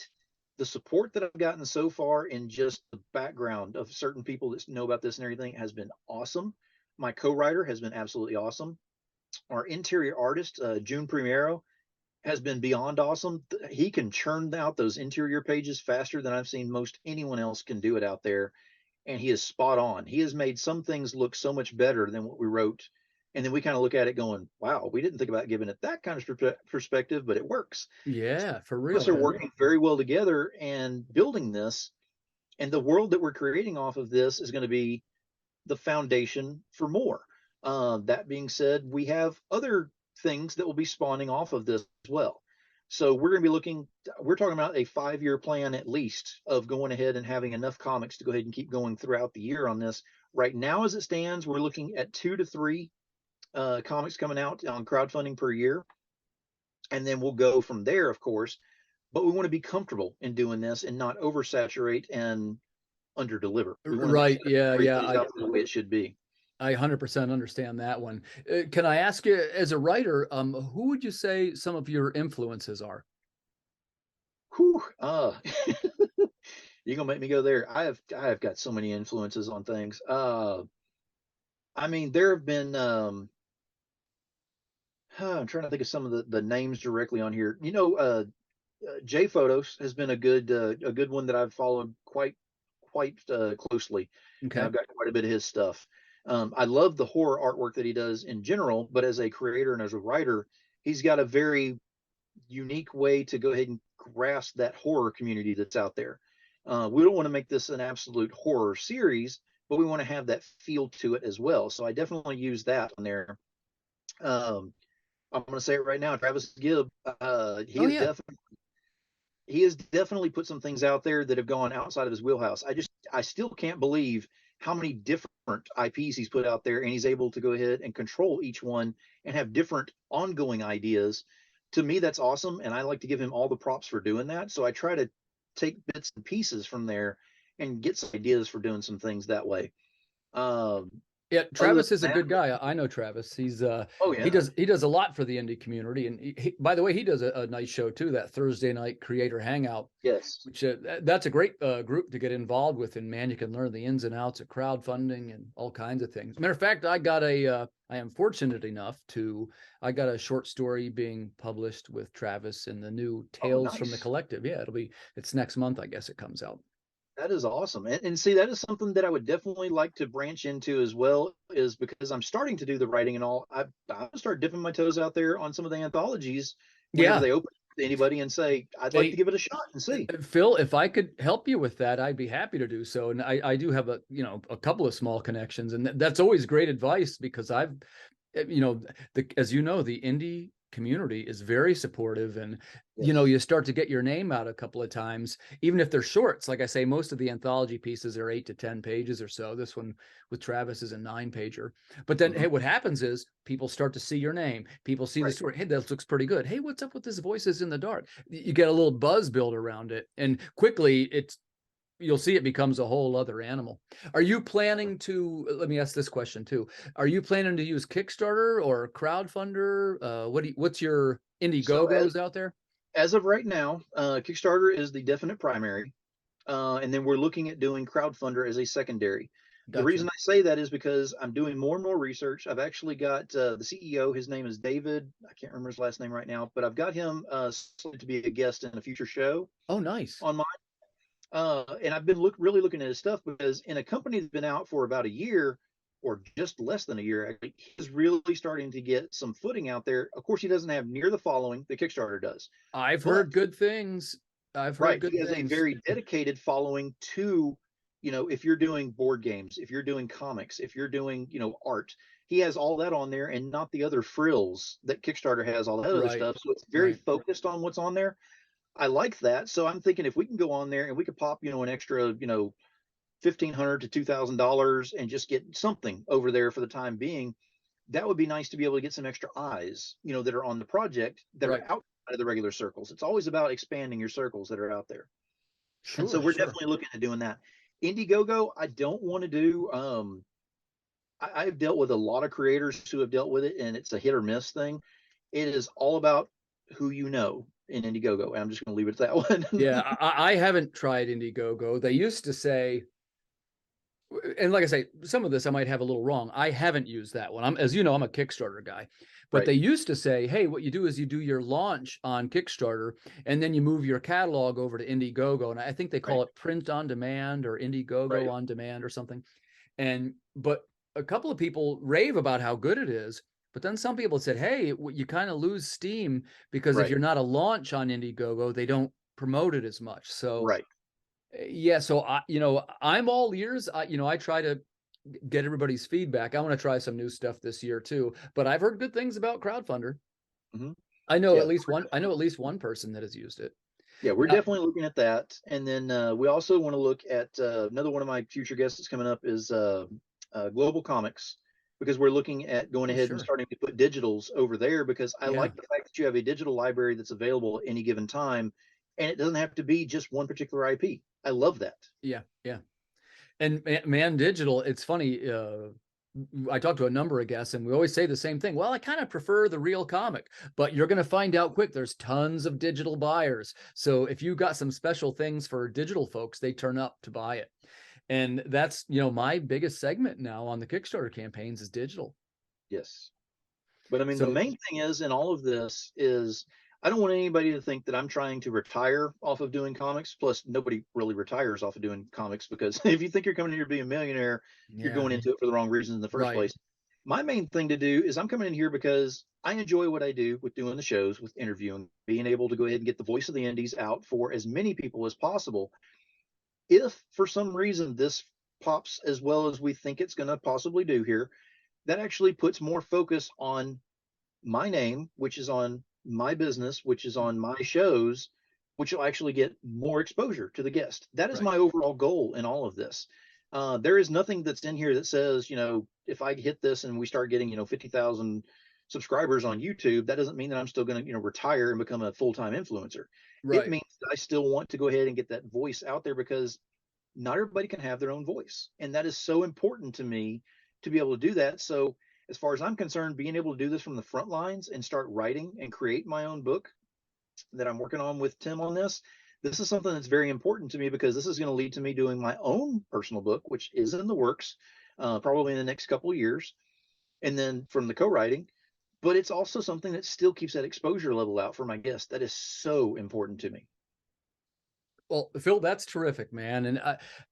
Speaker 2: the support that I've gotten so far in just the background of certain people that know about this and everything has been awesome. My co-writer has been absolutely awesome. Our interior artist, June Primero, has been beyond awesome. He can churn out those interior pages faster than I've seen most anyone else can do it out there. and he is spot on. He has made some things look so much better than what we wrote. And then we kind of look at it going, wow, we didn't think about giving it that kind of perspective, but it works.
Speaker 1: Yeah, for
Speaker 2: Us
Speaker 1: real.
Speaker 2: are working very well together and building this. And the world that we're creating off of this is going to be the foundation for more. That being said, we have other things that will be spawning off of this as well. So we're going to be we're talking about a 5-year plan at least of going ahead and having enough comics to go ahead and keep going throughout the year on this. Right now, as it stands, we're looking at 2 to 3 comics coming out on crowdfunding per year. And then we'll go from there, of course. But we want to be comfortable in doing this and not oversaturate and under deliver. We want to make
Speaker 1: Right.
Speaker 2: sure
Speaker 1: Yeah.
Speaker 2: everything
Speaker 1: Yeah.
Speaker 2: is out the way it should be.
Speaker 1: I 100% understand that one. Can I ask you, as a writer, who would you say some of your influences are?
Speaker 2: Whew, you're gonna make me go there. I have got so many influences on things. I mean, there have been I'm trying to think of some of the names directly on here. J Photos has been a good one that I've followed quite closely, and
Speaker 1: Okay.
Speaker 2: I've got quite a bit of his stuff. I love the horror artwork that he does in general, but as a creator and as a writer, he's got a very unique way to go ahead and grasp that horror community that's out there. We don't want to make this an absolute horror series, but we want to have that feel to it as well. So I definitely use that on there. Um, I'm going to say it right now, Travis Gibb.
Speaker 1: Oh yeah.
Speaker 2: He has definitely put some things out there that have gone outside of his wheelhouse. I still can't believe how many different IPs he's put out there, and he's able to go ahead and control each one and have different ongoing ideas. To me, that's awesome, and I like to give him all the props for doing that. So I try to take bits and pieces from there and get some ideas for doing some things that way. Um,
Speaker 1: Yeah,
Speaker 2: Other than
Speaker 1: Travis is a
Speaker 2: that,
Speaker 1: good guy. I know Travis. He's
Speaker 2: oh yeah,
Speaker 1: he does a lot for the indie community, and by the way, he does a nice show too. That Thursday night Creator Hangout,
Speaker 2: yes,
Speaker 1: which that's a great group to get involved with. And man, you can learn the ins and outs of crowdfunding and all kinds of things. Matter of fact, I am fortunate enough to I got a short story being published with Travis in the new
Speaker 2: oh
Speaker 1: Tales from the
Speaker 2: nice.
Speaker 1: Collective. Yeah, it's next month, I guess it comes out.
Speaker 2: That is awesome. And see, that is something that I would definitely like to branch into as well, is because I'm starting to do the writing and all. I start dipping my toes out there on some of the anthologies whenever
Speaker 1: Yeah,
Speaker 2: they open to anybody and say, I'd like to
Speaker 1: hey,
Speaker 2: give it a shot and see.
Speaker 1: Phil, if I could help you with that, I'd be happy to do so. And I do have a couple of small connections, and that's always great advice because as you know, the indie community is very supportive, and
Speaker 2: Yes.
Speaker 1: you start to get your name out a couple of times, even if they're shorts. Like I say, most of the anthology pieces are 8 to 10 pages or so. This one with Travis is a 9-pager. But then,
Speaker 2: Hmm.
Speaker 1: hey, what happens is people start to see your name. People see the
Speaker 2: Right.
Speaker 1: story. Hey, that looks pretty good. Hey, what's up with this Voices in the Dark? You get a little buzz built around it, and quickly you'll see it becomes a whole other animal. Are you planning to, let me ask this question too. Are you planning to use Kickstarter or crowdfunder? What's your
Speaker 2: So
Speaker 1: Indiegogos out there?
Speaker 2: as of right now, Kickstarter is the definite primary. And then we're looking at doing crowdfunder as a secondary. The
Speaker 1: Gotcha.
Speaker 2: reason I say that is because I'm doing more and more research. I've actually got the CEO. His name is David. I can't remember his last name right now, but I've got him to be a guest in a future show
Speaker 1: Oh, nice.
Speaker 2: on mine. And I've been really looking at his stuff because in a company that's been out for about a year or just less than a year, actually, he's really starting to get some footing out there. Of course, he doesn't have near the following that Kickstarter does,
Speaker 1: I've
Speaker 2: but
Speaker 1: heard good things. I've heard
Speaker 2: right,
Speaker 1: good
Speaker 2: he has a
Speaker 1: things.
Speaker 2: very dedicated following to, if you're doing board games, if you're doing comics, if you're doing, art, he has all that on there and not the other frills that Kickstarter has, all that other
Speaker 1: Right,
Speaker 2: stuff. So it's very
Speaker 1: right.
Speaker 2: focused on what's on there. I like that. So I'm thinking if we can go on there and we could pop, an extra, $1,500 to $2,000 and just get something over there for the time being, that would be nice to be able to get some extra eyes, that are on the project that are
Speaker 1: Right.
Speaker 2: outside of the regular circles. It's always about expanding your circles that are out there. And so
Speaker 1: Sure,
Speaker 2: we're
Speaker 1: sure.
Speaker 2: definitely looking at doing that. Indiegogo, I don't want to do. I've dealt with a lot of creators who have dealt with it, and it's a hit or miss thing. It is all about who you know in Indiegogo. And I'm just going to leave it at that one.
Speaker 1: Yeah, I haven't tried Indiegogo. They used to say And like I say, some of this I might have a little wrong. I haven't used that one. As you know, I'm a Kickstarter guy, but
Speaker 2: Right.
Speaker 1: they used to say, hey, what you do is you do your launch on Kickstarter and then you move your catalog over to Indiegogo. And I think they
Speaker 2: Right.
Speaker 1: call it print on demand or Indiegogo
Speaker 2: Right.
Speaker 1: on demand or something. But a couple of people rave about how good it is. But then some people said, hey, you kind of lose steam because if
Speaker 2: Right.
Speaker 1: you're not a launch on Indiegogo, they don't promote it as much. So
Speaker 2: Right.
Speaker 1: yeah, so I'm all ears. I try to get everybody's feedback. I want to try some new stuff this year too, but I've heard good things about Crowdfunder.
Speaker 2: Hmm.
Speaker 1: I know
Speaker 2: Yeah.
Speaker 1: at least one. I know at least one person that has used it.
Speaker 2: Yeah, we're
Speaker 1: Uh,
Speaker 2: definitely looking at that. And then we also want to look at another one of my future guests that's coming up is Global Comics, because we're looking at going
Speaker 1: oh,
Speaker 2: ahead and
Speaker 1: sure.
Speaker 2: starting to put digitals over there, because I
Speaker 1: Yeah,
Speaker 2: like the fact that you have a digital library that's available at any given time, and it doesn't have to be just one particular IP. I love that.
Speaker 1: yeah, yeah. And man, digital. It's funny. I talked to a number of guests, and we always say the same thing. Well, I kind of prefer the real comic, but you're going to find out quick. There's tons of digital buyers. So if you got some special things for digital folks, they turn up to buy it. And that's my biggest segment now on the Kickstarter campaigns is digital.
Speaker 2: Yes. But I mean, the
Speaker 1: So
Speaker 2: main thing is in all of this is I don't want anybody to think that I'm trying to retire off of doing comics. Plus, nobody really retires off of doing comics, because if you think you're coming in here to be a millionaire, you're
Speaker 1: yeah,
Speaker 2: going into it for the wrong reasons in the first
Speaker 1: right,
Speaker 2: place. My main thing to do is I'm coming in here because I enjoy what I do with doing the shows, with interviewing, being able to go ahead and get the voice of the indies out for as many people as possible. If for some reason this pops as well as we think it's going to possibly do here, that actually puts more focus on my name, which is on my business, which is on my shows, which will actually get more exposure to the guest. That is
Speaker 1: right,
Speaker 2: my overall goal in all of this. There is nothing that's in here that says, if I hit this and we start getting, 50,000 subscribers on YouTube, that doesn't mean that I'm still going to, retire and become a full-time influencer. It
Speaker 1: right.
Speaker 2: means that I still want to go ahead and get that voice out there, because not everybody can have their own voice. And that is so important to me to be able to do that. So, as far as I'm concerned, being able to do this from the front lines and start writing and create my own book that I'm working on with Tim on this is something that's very important to me, because this is going to lead to me doing my own personal book, which is in the works, probably in the next couple of years. And then from the co-writing, but it's also something that still keeps that exposure level out for my guests. That is so important to me.
Speaker 1: Well, Phil, that's terrific, man. And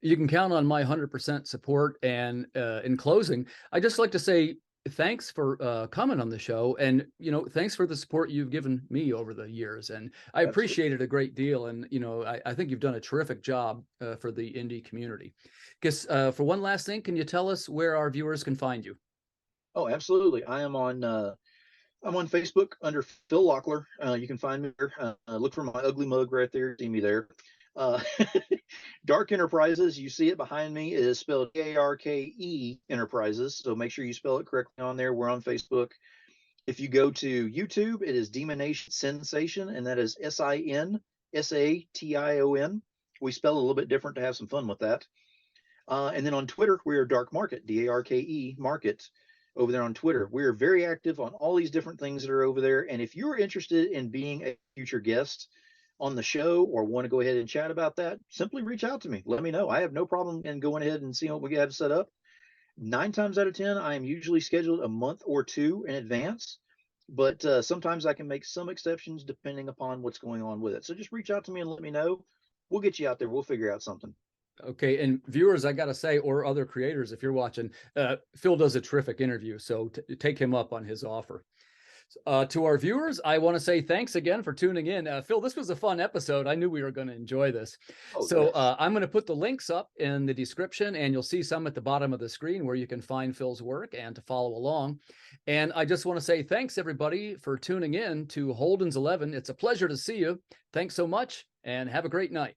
Speaker 1: you can count on my 100% support. And in closing, I just like to say thanks for coming on the show. And, thanks for the support you've given me over the years. And I
Speaker 2: Absolutely.
Speaker 1: appreciate it a great deal. And, I think you've done a terrific job for the indie community. Guess for one last thing, can you tell us where our viewers can find you?
Speaker 2: Oh, absolutely. I'm on Facebook under Phil Lockler. You can find me there. Look for my ugly mug right there. See me there. Uh, Dark Enterprises, you see it behind me, is spelled ARKE Enterprises. So make sure you spell it correctly on there. We're on Facebook. If you go to YouTube, it is Demonation Sensation, and that is Sinsation. We spell it a little bit different to have some fun with that. And then on Twitter, we are Dark Market, DARKE Market, over there on Twitter. We are very active on all these different things that are over there. And if you're interested in being a future guest on the show or want to go ahead and chat about that, simply reach out to me. Let me know. I have no problem in going ahead and seeing what we have set up. 9 times out of 10, I am usually scheduled a month or two in advance, but sometimes I can make some exceptions depending upon what's going on with it. So just reach out to me and let me know. We'll get you out there. We'll figure out something.
Speaker 1: Okay, and viewers, I gotta say, or other creators, if you're watching, Phil does a terrific interview, so take him up on his offer. To our viewers, I want to say thanks again for tuning in. Phil, this was a fun episode. I knew we were going to enjoy this.
Speaker 2: Oh,
Speaker 1: So
Speaker 2: yes.
Speaker 1: I'm going to put the links up in the description, and you'll see some at the bottom of the screen where you can find Phil's work and to follow along. And I just want to say thanks, everybody, for tuning in to Holden's 11. It's a pleasure to see you. Thanks so much, and have a great night.